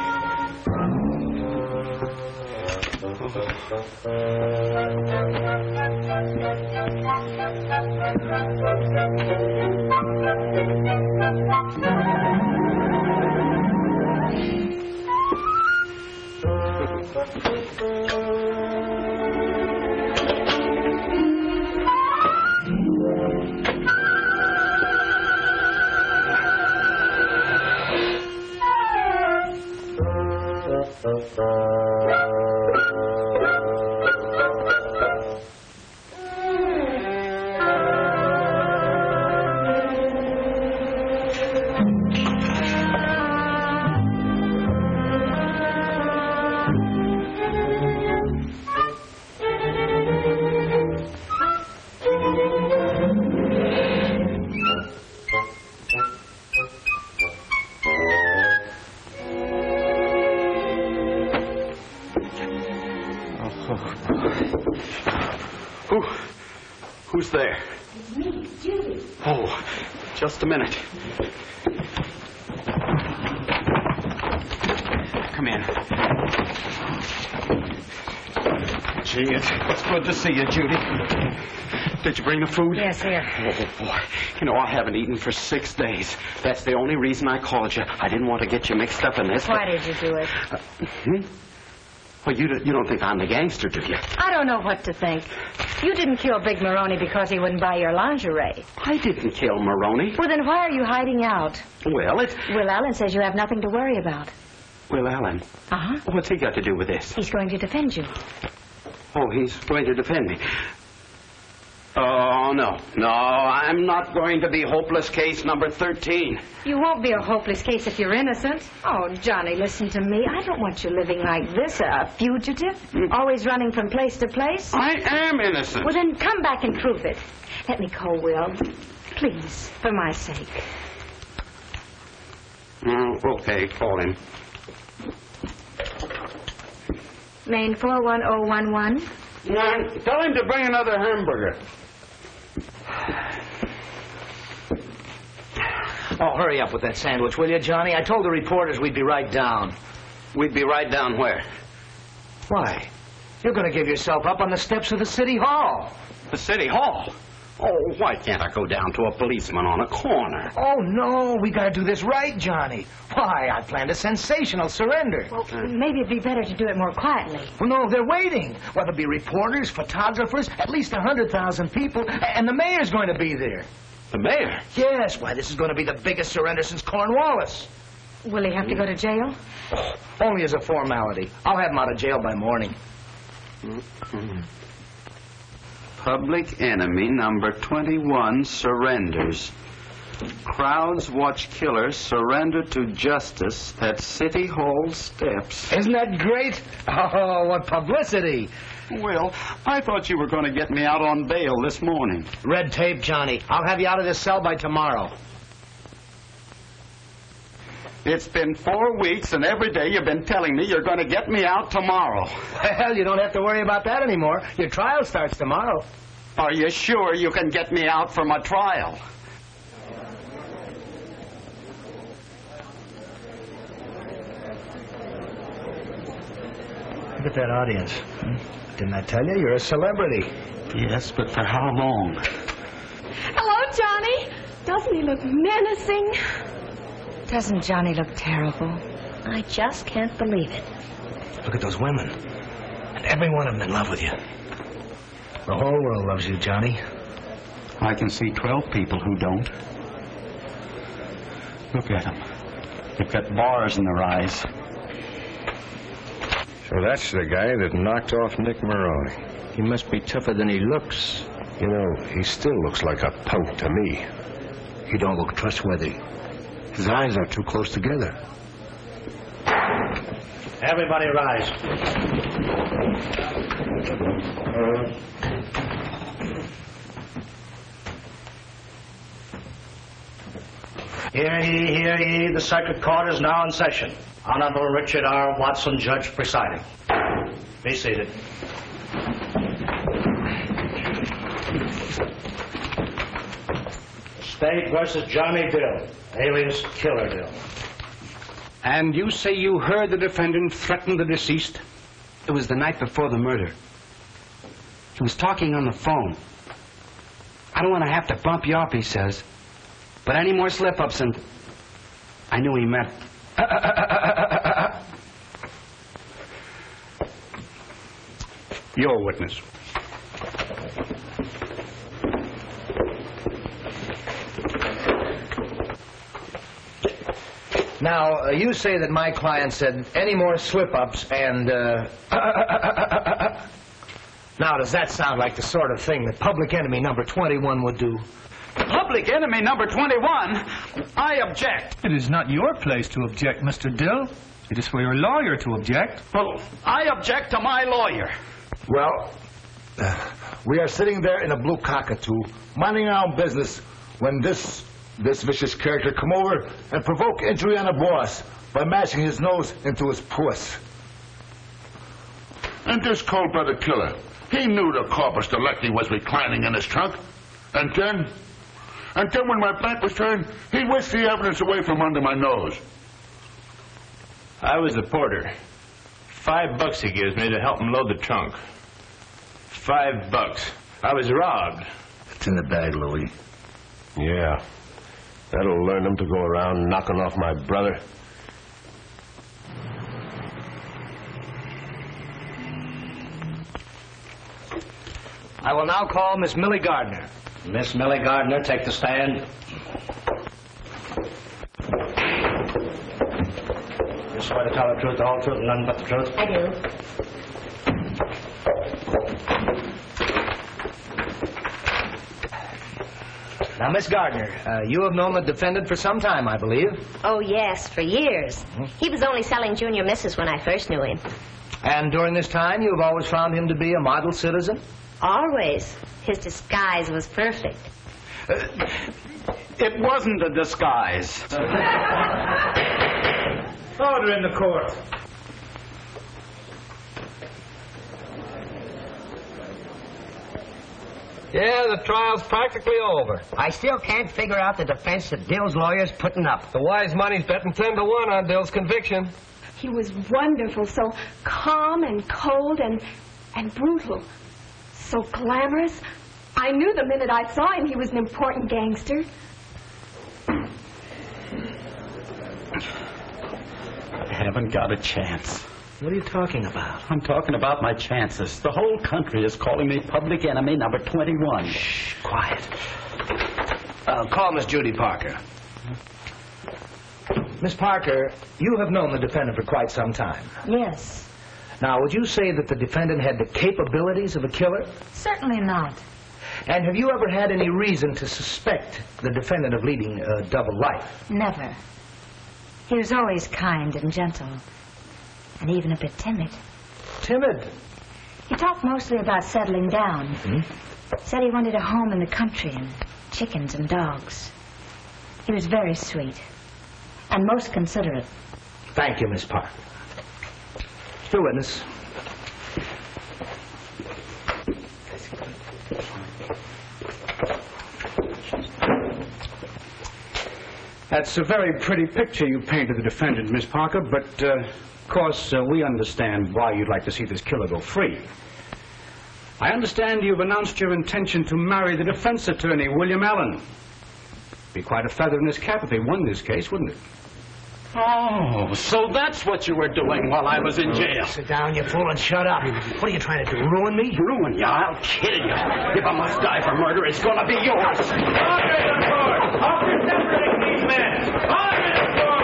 K: Who's there?
E: It's me, Judy.
K: Oh, just a minute. Come in. Gee, it's good to see you, Judy. Did you bring the food?
B: Yes, here.
K: Oh, boy. You know, I haven't eaten for 6 days. That's the only reason I called you. I didn't want to get you mixed up in this.
B: Why did you do it?
K: Well, you don't think I'm the gangster, do you?
B: I don't know what to think. You didn't kill Big Maroney because he wouldn't buy your lingerie.
K: I didn't kill Maroney.
B: Well, then why are you hiding out?
K: Well,
B: Will Allen says you have nothing to worry about.
K: Will Allen?
B: Uh-huh.
K: What's he got to do with this?
B: He's going to defend you.
K: Oh, he's going to defend me. Oh, no. No, I'm not going to be hopeless case number 13.
B: You won't be a hopeless case if you're innocent. Oh, Johnny, listen to me. I don't want you living like this, a fugitive, always running from place to place.
K: I am innocent.
B: Well, then come back and prove it. Let me call Will. Please, for my sake.
K: Okay, call him.
B: Main 41011.
K: Tell him to bring another hamburger.
C: Oh, hurry up with that sandwich, will you, Johnny? I told the reporters we'd be right down.
K: We'd be right down where?
C: Why? You're going to give yourself up on the steps of the City Hall.
K: The City Hall? Oh, why can't I go down to a policeman on a corner?
C: Oh, no, we got to do this right, Johnny. Why, I planned a sensational surrender.
B: Well, maybe it'd be better to do it more quietly.
C: Well, no, they're waiting. Well, there'll be reporters, photographers, at least 100,000 people, and the mayor's going to be there.
K: The mayor?
C: Yes, why, this is going to be the biggest surrender since Cornwallis.
B: Will he have to go to jail?
C: Oh, only as a formality. I'll have him out of jail by morning.
K: Public enemy number 21 surrenders. Crowds watch killer surrender to justice at City Hall steps.
C: Isn't that great? Oh, what publicity.
K: Well, I thought you were going to get me out on bail this morning.
C: Red tape, Johnny. I'll have you out of this cell by tomorrow.
K: It's been 4 weeks, and every day you've been telling me you're going to get me out tomorrow.
C: Well, you don't have to worry about that anymore. Your trial starts tomorrow.
K: Are you sure you can get me out from a trial?
C: Look at that audience. Didn't I tell you? You're a celebrity.
K: Yes, but for how long?
G: Hello, Johnny. Doesn't he look menacing?
B: Doesn't Johnny look terrible?
G: I just can't believe it.
C: Look at those women. And every one of them in love with you. The whole world loves you, Johnny.
K: I can see 12 people who don't. Look at them. They've got bars in their eyes.
L: So that's the guy that knocked off Nick Maroney. He must be tougher than he looks. You know, he still looks like a punk to me. He don't look trustworthy. His eyes are too close together.
C: Everybody rise.
P: Hear ye, hear ye. The circuit court is now in session. Honorable Richard R. Watson, judge presiding. Be seated. State versus Johnny Dill, alias Killer Dill.
K: And you say you heard the defendant threaten the deceased?
Q: It was the night before the murder. He was talking on the phone. I don't want to have to bump you up, he says. But any more slip-ups and... I knew he meant...
K: You're a witness.
C: Now, you say that my client said any more slip-ups and, Now, does that sound like the sort of thing that public enemy number 21 would do?
K: Public enemy number 21? I object.
R: It is not your place to object, Mr. Dill. It is for your lawyer to object.
K: Well, I object to my lawyer.
S: Well, we are sitting there in a blue cockatoo, minding our own business, when this vicious character come over and provoke injury on the boss by mashing his nose into his puss.
O: And this cold-blooded killer, he knew the corpus delicti was reclining in his trunk. And then when my back was turned, he whisked the evidence away from under my nose.
T: I was the porter. $5 he gives me to help him load the trunk. $5. I was robbed.
L: It's in the bag, Louis. Yeah. That'll learn him to go around knocking off my brother.
C: I will now call Miss Millie Gardner.
P: Miss Millie Gardner, take the stand. You swear to tell the truth, the whole truth, and nothing but the truth?
B: I do.
C: Now, Miss Gardner, you have known the defendant for some time, I believe.
B: Oh, yes, for years. He was only selling junior misses when I first knew him.
C: And during this time, you have always found him to be a model citizen?
B: Always. His disguise was perfect.
K: It wasn't a disguise.
P: Order in the court.
C: Yeah, the trial's practically over. I still can't figure out the defense that Dill's lawyer's putting up. The wise money's betting 10 to 1 on Dill's conviction.
G: He was wonderful, so calm and cold and brutal. So glamorous. I knew the minute I saw him he was an important gangster.
K: I haven't got a chance.
C: What are you talking about?
K: I'm talking about my chances. The whole country is calling me public enemy number 21.
C: Shh, quiet. Call Miss Judy Parker. Miss Parker, you have known the defendant for quite some time.
B: Yes.
C: Now, would you say that the defendant had the capabilities of a killer?
B: Certainly not.
C: And have you ever had any reason to suspect the defendant of leading a double life?
B: Never. He was always kind and gentle, and even a bit timid.
C: Timid?
B: He talked mostly about settling down. Said he wanted a home in the country and chickens and dogs. He was very sweet and most considerate.
C: Thank you, Miss Parker. The witness.
K: That's a very pretty picture you painted the defendant, Miss Parker, but, of course, we understand why you'd like to see this killer go free. I understand you've announced your intention to marry the defense attorney, William Allen. Be quite a feather in his cap if he won this case, wouldn't it? Oh, so that's what you were doing while I was in jail.
C: Sit down, you fool, and shut up. What are you trying to do, ruin me?
K: Ruin you? I'll kill you. If I must die for murder, it's going to be yours.
P: Order in the court! I'll be separating these men! Order in the court!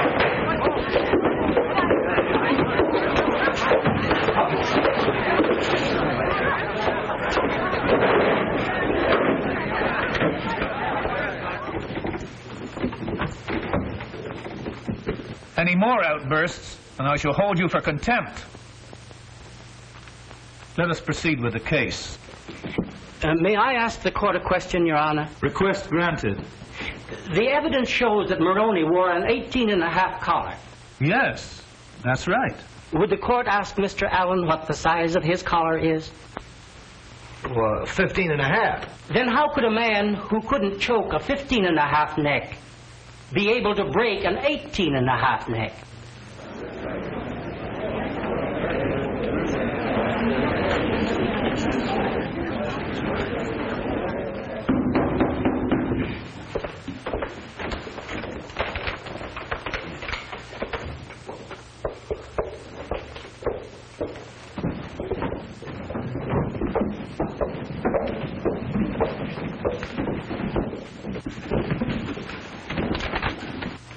R: Any more outbursts, and I shall hold you for contempt. Let us proceed with the case.
N: May I ask the court a question, Your Honor?
R: Request granted.
N: The evidence shows that Maroney wore an 18.5 collar.
R: Yes, that's right.
N: Would the court ask Mr. Allen what the size of his collar is?
C: Well, 15 and a half.
N: Then how could a man who couldn't choke a 15 and a half neck be able to break an 18 and a half neck?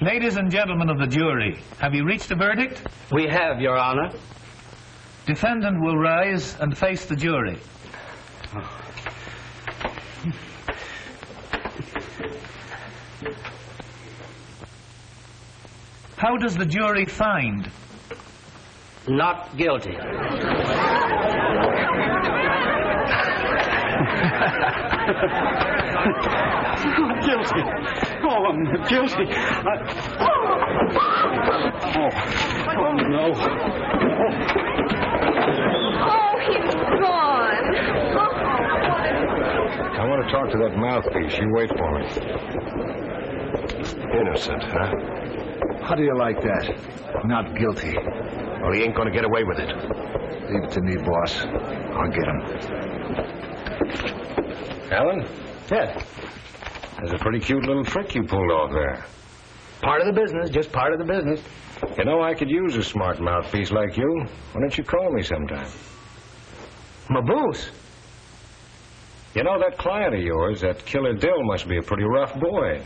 R: Ladies and gentlemen of the jury, have you reached a verdict?
N: We have, Your Honor.
R: Defendant will rise and face the jury. How does the jury find?
N: Not guilty.
K: Guilty. Oh, I'm guilty. Oh, no.
G: Oh, he's gone.
L: I want to talk to that mouthpiece. You wait for me. Innocent, huh?
S: How do you like that? Not guilty.
L: Well, he ain't going to get away with it.
S: Leave it to me, boss. I'll get him.
L: Alan?
C: Yeah.
L: There's a pretty cute little trick you pulled off there.
C: Part of the business, just part of the business.
L: You know, I could use a smart mouthpiece like you. Why don't you call me sometime?
C: Maboose?
L: You know, that client of yours, that killer Dill, must be a pretty rough boy.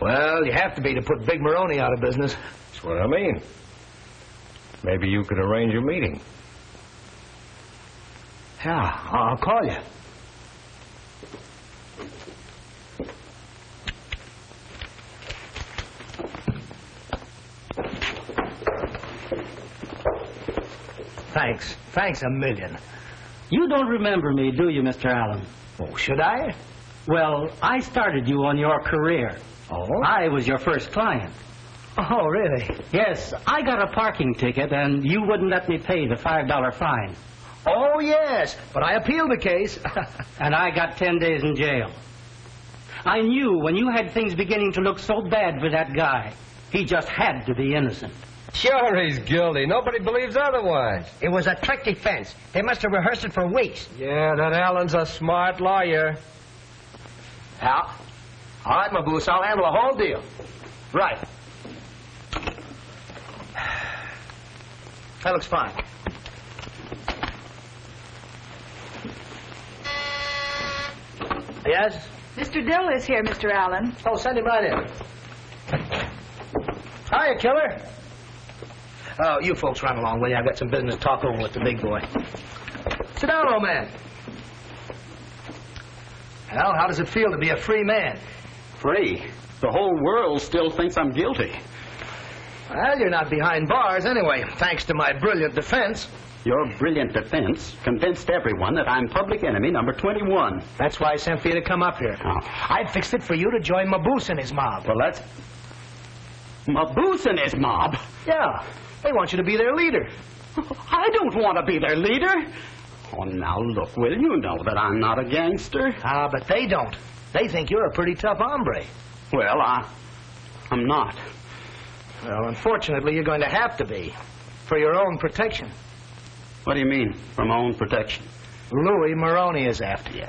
C: Well, you have to be to put Big Maroney out of business.
L: That's what I mean. Maybe you could arrange a meeting.
C: Yeah, I'll call you. Thanks. Thanks a million.
N: You don't remember me, do you, Mr. Allen?
C: Oh, should I?
N: Well, I started you on your career.
C: Oh?
N: I was your first client.
C: Oh, really?
N: Yes, I got a parking ticket, and you wouldn't let me pay the $5 fine.
C: Oh, yes, but I appealed the case.
N: And I got 10 days in jail. I knew when you had things beginning to look so bad for that guy, he just had to be innocent.
I: Sure he's guilty. Nobody believes otherwise.
C: It was a trick defense. They must have rehearsed it for weeks.
I: Yeah, that Allen's a smart lawyer.
C: Yeah. All right, Maboose, I'll handle the whole deal. Right. That looks fine. Yes?
H: Mr. Dill is here, Mr. Allen.
C: Oh, send him right in. Hiya, killer. Oh, you folks run along, will you? I've got some business to talk over with the big boy. Sit down, old man. Well, how does it feel to be a free man?
K: Free? The whole world still thinks I'm guilty.
C: Well, you're not behind bars anyway, thanks to my brilliant defense.
K: Your brilliant defense convinced everyone that I'm public enemy number 21.
C: That's why I sent for you to come up here.
K: Oh.
C: I fixed it for you to join Maboose and his mob.
K: Well, that's... Maboose and his mob?
C: Yeah. They want you to be their leader.
K: I don't want to be their leader. Oh, now look, Will, you know that I'm not a gangster.
C: Ah, but they don't. They think you're a pretty tough hombre.
K: Well, I'm not.
C: Well, unfortunately, you're going to have to be. For your own protection.
K: What do you mean, for my own protection?
C: Louis Maroney is after you.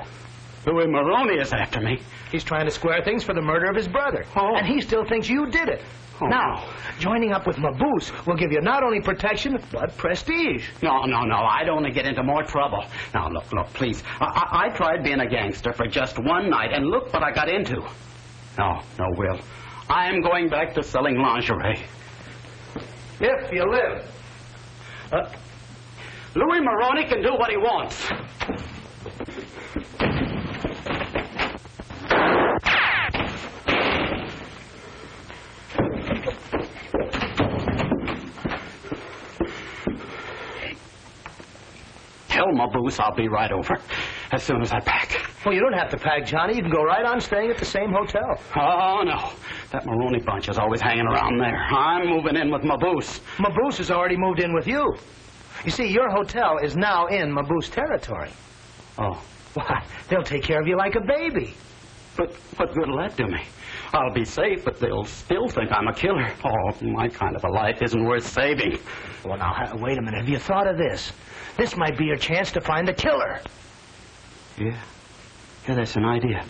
K: Louis Maroney is after me?
C: He's trying to square things for the murder of his brother.
K: Oh.
C: And he still thinks you did it.
K: Oh.
C: Now, joining up with Maboose will give you not only protection, but prestige.
K: No, I'd only get into more trouble. Now, look, please. I tried being a gangster for just one night, and look what I got into. No, Will. I'm going back to selling lingerie.
C: If you live.
K: Louis Maroney can do what he wants. Tell Maboose I'll be right over as soon as I pack.
C: Well, you don't have to pack, Johnny. You can go right on staying at the same hotel.
K: Oh, no. That Maroney bunch is always hanging around there. I'm moving in with Maboose.
C: Maboose has already moved in with you. You see, your hotel is now in Maboose territory.
K: Oh.
C: Why, they'll take care of you like a baby.
K: But what good will that do me? I'll be safe, but they'll still think I'm a killer. Oh, my kind of a life isn't worth saving.
C: Well, now, wait a minute. Have you thought of this? This might be your chance to find the killer.
K: Yeah, that's an idea.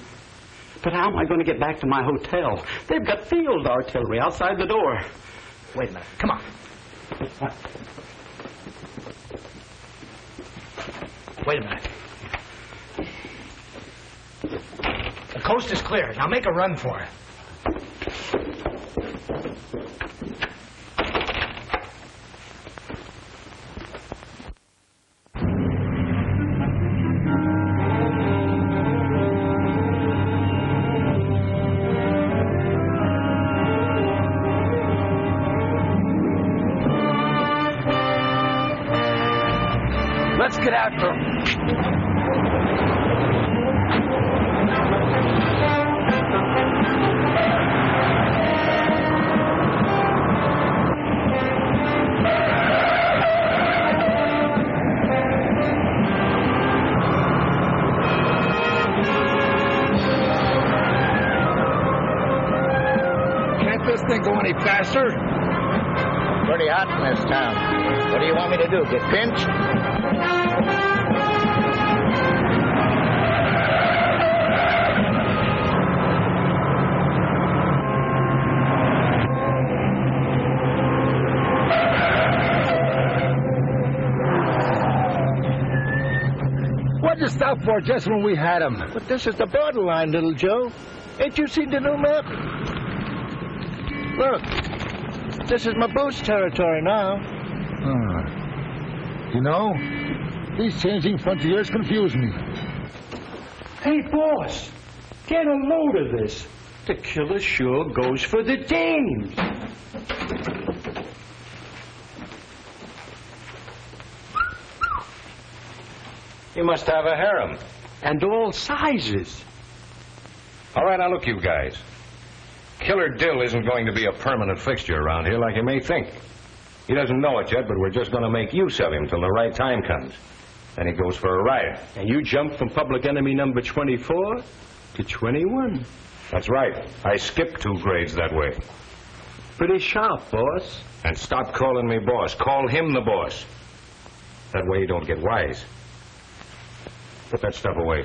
K: But how am I going to get back to my hotel? They've got field artillery outside the door.
C: Wait a minute. Come on. Wait a minute. The coast is clear. Now make a run for it.
S: Let's get after him. Can't this thing go any faster?
I: Pretty hot in this town. What do you want me to do, get pinched?
S: What'd you stop for just when we had him?
I: But this is the borderline, little Joe. Ain't you seen the new map? Look, this is my boat's territory now.
S: You know, these changing frontiers confuse me.
K: Hey, boss, get a load of this. The killer sure goes for the dames.
L: You must have a harem.
K: And all sizes.
L: All right, now look, you guys. Killer Dill isn't going to be a permanent fixture around here like you may think. He doesn't know it yet, but we're just going to make use of him till the right time comes. Then he goes for a ride.
T: And you jump from public enemy number 24 to 21.
L: That's right. I skipped 2 grades that way.
T: Pretty sharp, boss.
L: And stop calling me boss. Call him the boss. That way you don't get wise. Put that stuff away.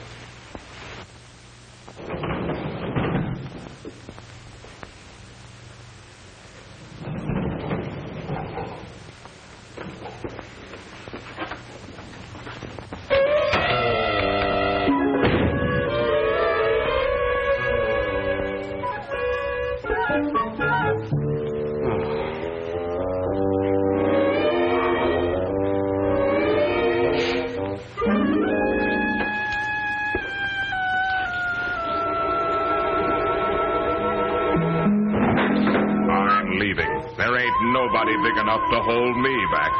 A: There ain't nobody big enough to hold me back.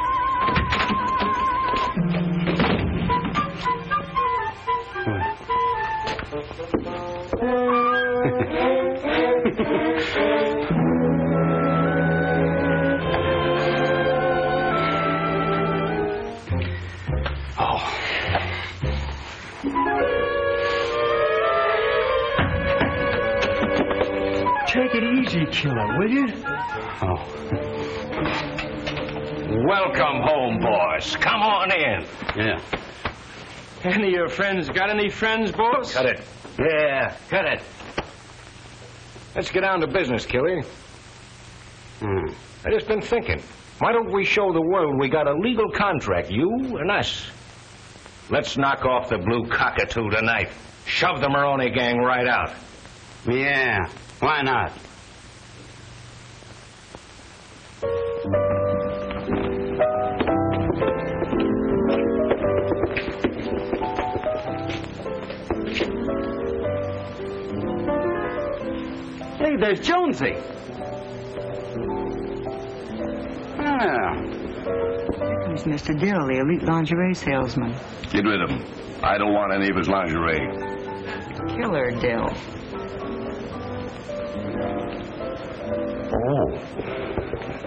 K: Take it easy, killer, will you?
L: Oh. Welcome home, boss. Come on in.
K: Yeah. Any of your friends got any friends, boss?
L: Cut it. Yeah, cut it. Let's get down to business, Killy. I just been thinking. Why don't we show the world we got a legal contract, you and us? Let's knock off the blue cockatoo tonight. Shove the Maroney gang right out.
K: Yeah, why not? Hey, there's Jonesy.
U: Ah. Here's Mr. Dill, the elite lingerie salesman.
O: Get rid of him. I don't want any of his lingerie.
U: Killer Dill.
L: Oh.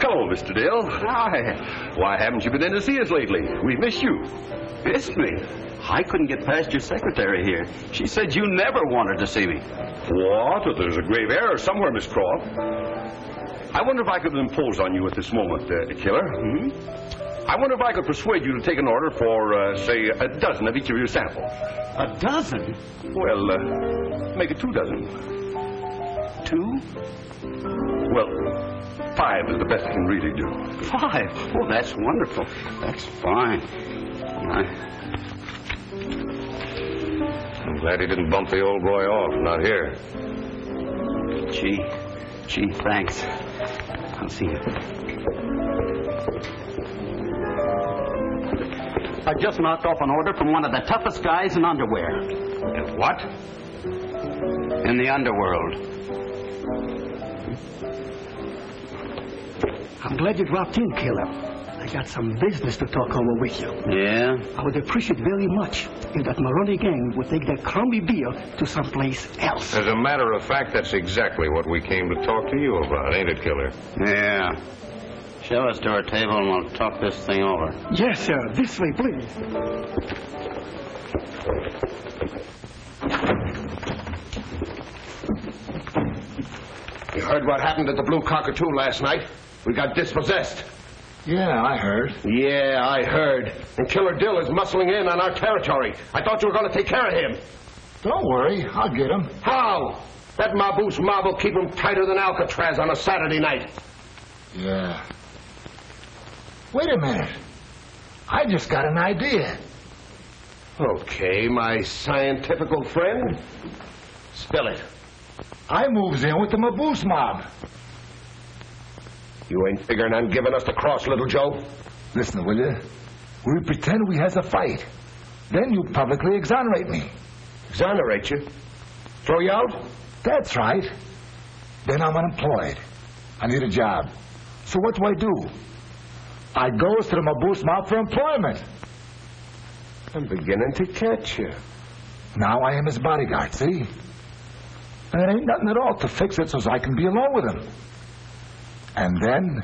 J: Hello, Mr. Dill. Hi. Why haven't you been in to see us lately? We've missed you.
D: Missed me? I couldn't get past your secretary here. She said you never wanted to see me.
J: What? There's a grave error somewhere, Miss Croft. I wonder if I could impose on you at this moment, Killer. I wonder if I could persuade you to take an order for, say, a dozen of each of your samples.
D: A dozen?
J: Well, make it 2 dozen.
D: 2?
J: Well, 5 is the best I can really do.
D: 5? Oh, that's wonderful. That's fine.
L: I'm glad he didn't bump the old boy off. Not here.
D: Gee, thanks. I'll see you. I just knocked off an order from one of the toughest guys in underwear.
L: What?
D: In the underworld.
V: I'm glad you dropped in, Killer. I got some business to talk over with you.
D: Yeah?
V: I would appreciate very much if that Maroney gang would take that crummy beer to someplace else.
L: As a matter of fact, that's exactly what we came to talk to you about, ain't it, Killer?
D: Yeah. Show us to our table and we'll talk this thing over.
V: Yes, sir. This way, please.
F: You heard what happened at the Blue Cockatoo last night? We got dispossessed.
S: Yeah, I heard.
F: Yeah, I heard. And Killer Dill is muscling in on our territory. I thought you were going to take care of him.
S: Don't worry. I'll get him.
F: How? That Maboose mob will keep him tighter than Alcatraz on a Saturday night.
S: Yeah. Wait a minute. I just got an idea.
F: Okay, my scientific friend. Spill it.
S: I moves in with the Maboose mob.
F: You ain't figuring on giving us the cross, little Joe?
S: Listen, will you? We pretend we has a fight. Then you publicly exonerate me.
F: Exonerate you? Throw you out?
S: That's right. Then I'm unemployed. I need a job. So what do? I goes to the Maboose mob for employment.
F: I'm beginning to catch you.
S: Now I am his bodyguard, see? And it ain't nothing at all to fix it so I can be alone with him. And then...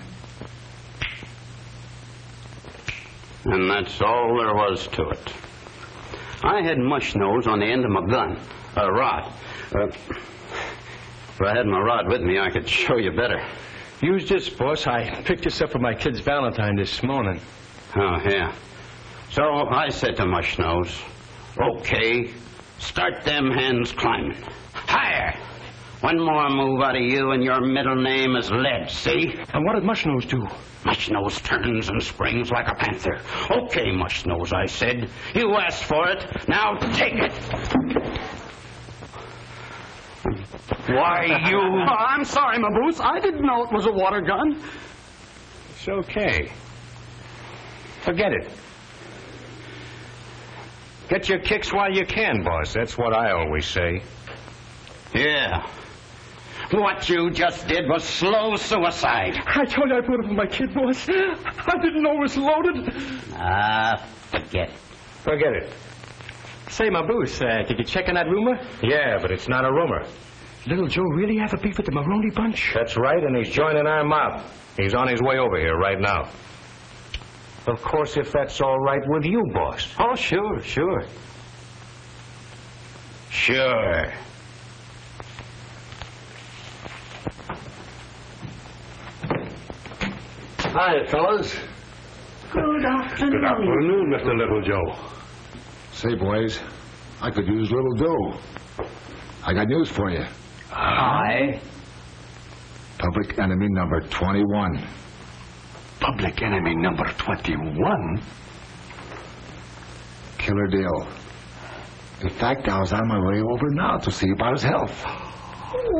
D: And that's all there was to it. I had mush nose on the end of my gun. A rod. If I had my rod with me, I could show you better.
T: Use this, boss. I picked this up for my kid's Valentine this morning.
D: Oh, yeah. So I said to Mush Nose, okay, start them hands climbing. Higher! One more move out of you and your middle name is Lead, see?
T: And what did Mush Nose do?
D: Mush Nose turns and springs like a panther. Okay, Mush Nose, I said. You asked for it. Now take it. Why, you...
K: Oh, I'm sorry, Maboose. I didn't know it was a water gun.
L: It's okay. Forget it. Get your kicks while you can, boss. That's what I always say.
D: Yeah. What you just did was slow suicide.
K: I told you I put it for my kid, boss. I didn't know it was loaded.
D: Forget it.
L: Forget it.
T: Say, Maboose, did you check on that rumor?
L: Yeah, but it's not a rumor.
K: Little Joe really have a beef with the Maroney bunch?
L: That's right, and he's joining our mob. He's on his way over here right now. Of course, if that's all right with you, boss.
D: Oh, sure. Sure.
F: Hi, fellas.
N: Good afternoon.
F: Good afternoon, Mr. Little Joe.
S: Say, boys, I could use Little dough. I got news for you.
N: Hi.
S: Public enemy number 21.
N: Public enemy number 21?
S: Killer Dill. In fact, I was on my way over now to see about his health.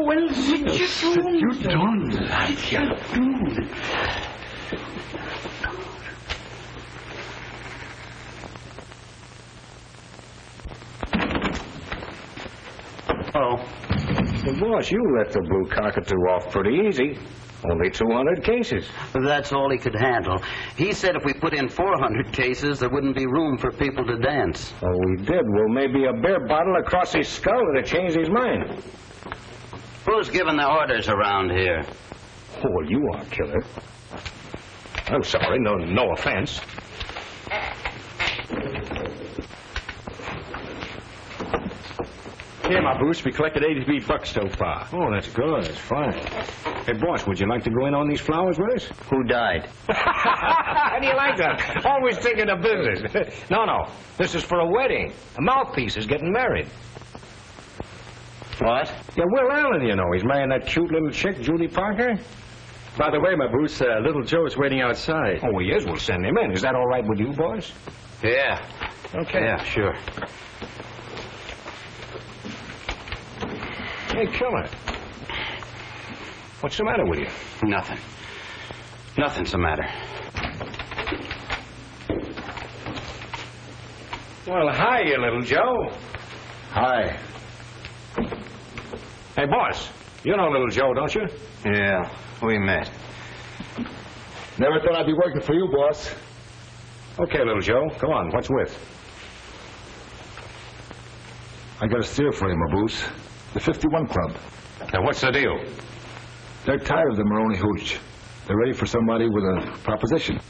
N: Well, sit you down. Sit you down.
L: Oh. Well, boss, you let the Blue Cockatoo off pretty easy. Only 200 cases.
D: That's all he could handle. He said if we put in 400 cases, there wouldn't be room for people to dance.
L: Oh, we did. Well, maybe a beer bottle across his skull would have changed his mind.
D: Who's giving the orders around here?
L: Oh, well, you are, Killer.
I: I'm sorry. No offense. Here, my Bruce, we collected 83 bucks so far.
L: Oh, that's good. That's fine. Hey, boss, would you like to go in on these flowers with us?
I: Who died? How do you like that? Always thinking of business. No. This is for a wedding. A mouthpiece is getting married.
L: What? Yeah, Will Allen, you know. He's marrying that cute little chick, Judy Parker. By the way, my Bruce, little Joe's waiting outside. Oh, he is? We'll send him in. Is that all right with you, boys?
I: Yeah.
L: Okay.
I: Yeah, sure.
L: Hey, Killer. What's the matter with you?
D: Nothing. Nothing's the matter.
L: Well, hi, you little Joe.
S: Hi.
L: Hey, boss. You know little Joe, don't you?
D: Yeah, we met.
S: Never thought I'd be working for you, boss.
L: Okay, little Joe. Come on. What's with?
S: I got a steer for you, Maboose. The 51 Club.
L: Now, what's the deal?
S: They're tired of the Maroney hooch. They're ready for somebody with a proposition.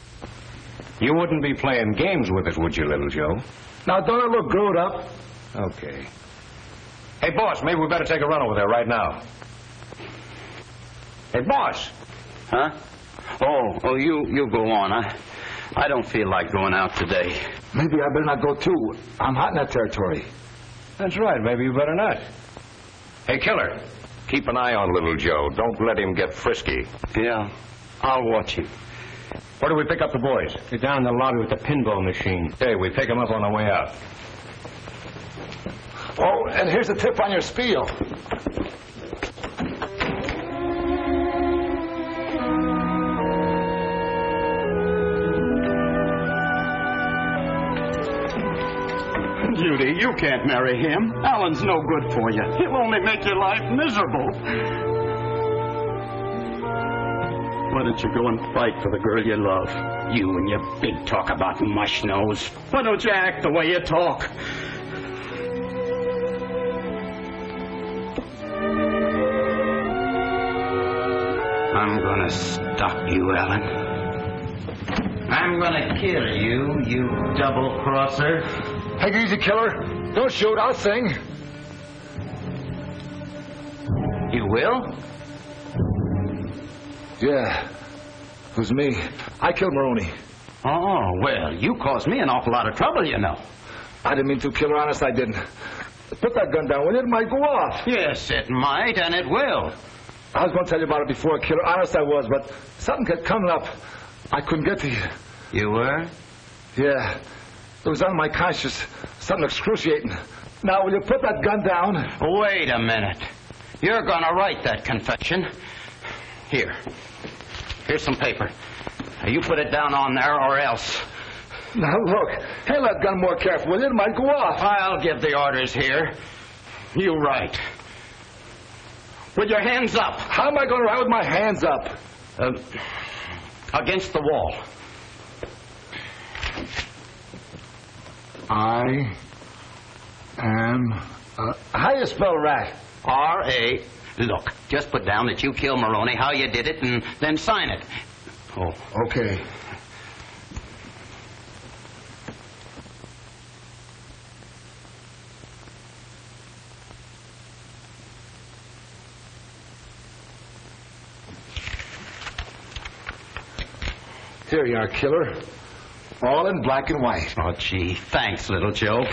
L: You wouldn't be playing games with us, would you, little Joe?
S: Now, don't I look growed up?
L: Okay. Hey, boss, maybe we better take a run over there right now. Hey, boss.
D: Huh? Oh, you go on. I don't feel like going out today.
S: Maybe I better not go, too. I'm hot in that territory.
L: That's right. Maybe you better not. Hey, Killer, keep an eye on little Joe. Don't let him get frisky.
D: Yeah, I'll watch him.
L: Where do we pick up the boys?
I: They're down in the lobby with the pinball machine.
L: Hey, we pick them up on the way out.
S: Oh, and here's a tip on your spiel.
K: Judy, you can't marry him. Alan's no good for you. He'll only make your life miserable. Why don't you go and fight for the girl you love? You and your big talk about mush nose. Why don't you act the way you talk?
D: I'm gonna stop you, Alan. I'm gonna kill you, you double-crosser.
S: Take it easy, Killer. Don't shoot. I'll sing.
D: You will?
S: Yeah. It was me. I killed Maroney.
D: Oh, well, you caused me an awful lot of trouble, you know.
S: I didn't mean to, Killer. Honest, I didn't. Put that gun down, will you? It might go off.
D: Yes, it might, and it will.
S: I was going to tell you about it before, Killer. Honest, I was, but something kept coming up. I couldn't get to you.
D: You were?
S: Yeah. It was on my conscience. Something excruciating. Now, will you put that gun down?
D: Wait a minute. You're going to write that confession. Here. Here's some paper. Now, you put it down on there or else.
S: Now, look. Handle that gun more careful, will you? It might go off.
D: I'll give the orders here. You write. With your hands up.
S: How am I going to write with my hands up?
D: Against the wall.
S: I am... how do you spell rat?
D: R-A. Look, just put down that you killed Maroney, how you did it, and then sign it. Oh.
S: Okay. Here you are, Killer. All in black and white.
D: Oh, gee. Thanks, little Joe.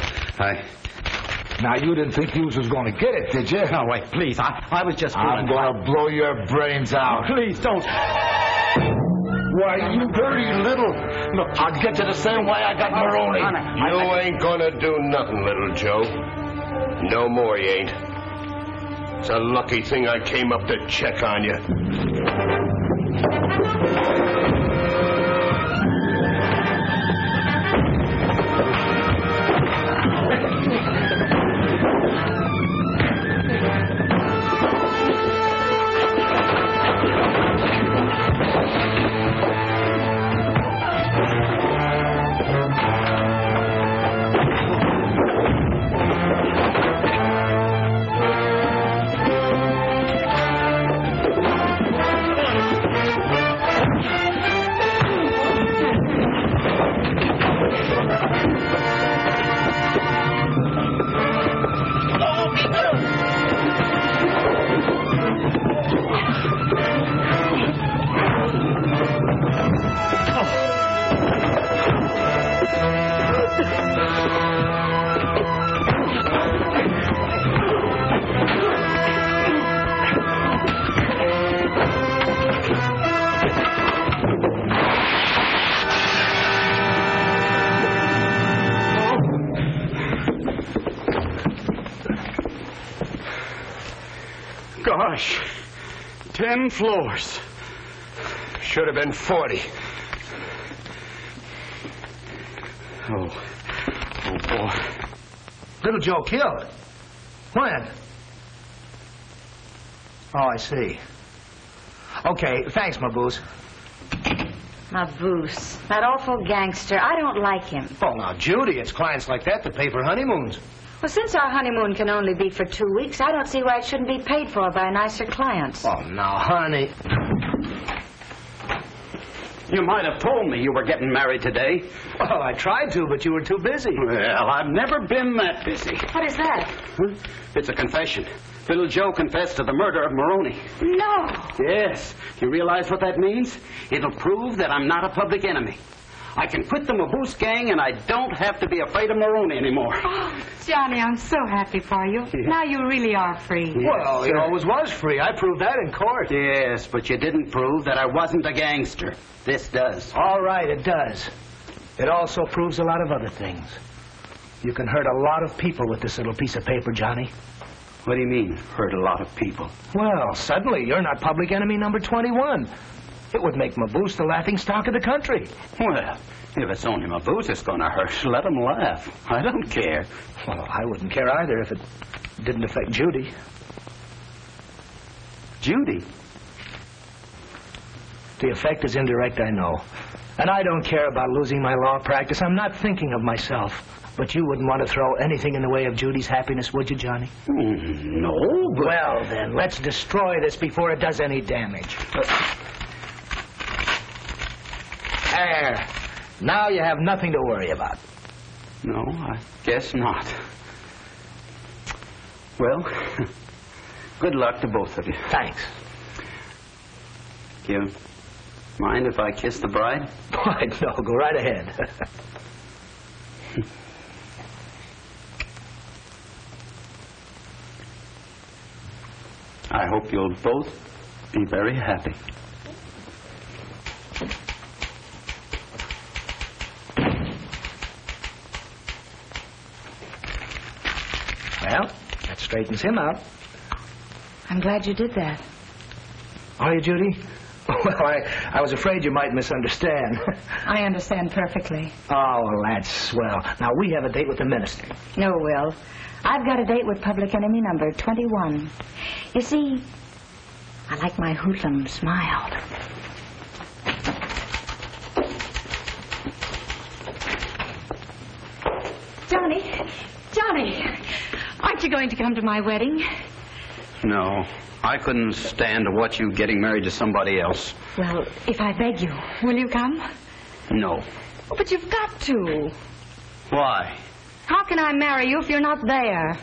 S: Now, you didn't think you was going to get it, did you?
D: No, wait, please. I was just...
S: I'm going to blow your brains out.
D: Please, don't...
S: Why, you dirty little... Look, I'll get you the same way I got Maroney.
F: You ain't gonna do nothing, little Joe. No more, you ain't. It's a lucky thing I came up to check on you.
K: Gosh. 10 floors. Should have been 40. Oh, boy.
C: Little Joe killed? When? Oh, I see. Okay, thanks, Maboose.
B: Maboose, that awful gangster. I don't like him.
C: Oh, now, Judy, it's clients like that that pay for honeymoons.
B: Well, since our honeymoon can only be for 2 weeks, I don't see why it shouldn't be paid for by nicer clients.
C: Oh, now, honey.
K: You might have told me you were getting married today.
C: Well, I tried to, but you were too busy.
K: Well, I've never been that busy.
B: What is that?
K: It's a confession. Little Joe confessed to the murder of Maroney.
B: No.
K: Yes. You realize what that means? It'll prove that I'm not a public enemy. I can quit the Maboose gang, and I don't have to be afraid of Maroney anymore.
H: Oh, Johnny, I'm so happy for you.
K: Yeah.
H: Now you really are free.
C: Well, he always was free. I proved that in court.
K: Yes, but you didn't prove that I wasn't a gangster. This does.
C: All right, it does. It also proves a lot of other things. You can hurt a lot of people with this little piece of paper, Johnny.
K: What do you mean, hurt a lot of people?
C: Well, suddenly you're not public enemy number 21. It would make Maboose the laughing stock of the country.
K: Well, if it's only Maboose that's going to hurt, let him laugh. I don't care.
C: Well, I wouldn't care either if it didn't affect Judy.
K: Judy?
C: The effect is indirect, I know. And I don't care about losing my law practice. I'm not thinking of myself. But you wouldn't want to throw anything in the way of Judy's happiness, would you, Johnny?
K: No, but...
C: Well, then, let's destroy this before it does any damage. There. Now you have nothing to worry about.
K: No, I guess not. Well, good luck to both of you.
C: Thanks.
K: You mind if I kiss the bride?
C: Why, no, go right ahead.
K: I hope you'll both be very happy.
C: Well, that straightens him out.
B: I'm glad you did that.
C: Are you, Judy? Well, I was afraid you might misunderstand.
B: I understand perfectly.
C: Oh, well, that's swell. Now, we have a date with the minister.
B: No, Will. I've got a date with public enemy number 21. You see, I like my hoodlum smiled. Johnny, aren't you going to come to my wedding?
K: No, I couldn't stand to watch you getting married to somebody else.
B: Well, if I beg you, will you come?
K: No.
B: Oh, but you've got to.
K: Why?
B: How can I marry you if you're not there?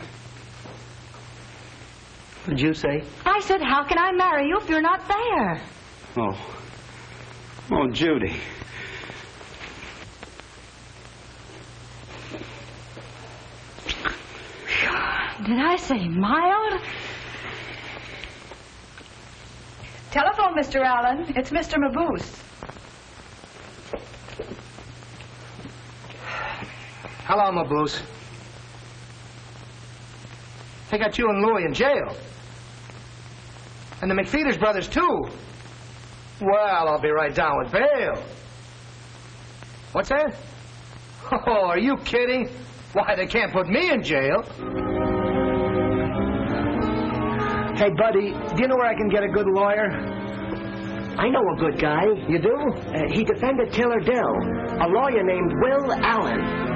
C: What did you say?
B: I said, how can I marry you if you're not there?
K: Oh, Judy.
B: Did I say mild?
H: Telephone, Mr. Allen. It's Mr. Maboose.
C: Hello, Maboose. They got you and Louie in jail. And the McFeeters brothers, too. Well, I'll be right down with bail. What's that? Oh, are you kidding? Why, they can't put me in jail. Hey, buddy, do you know where I can get a good lawyer?
E: I know a good guy.
C: You do?
E: He defended Killer Dill, a lawyer named Will Allen.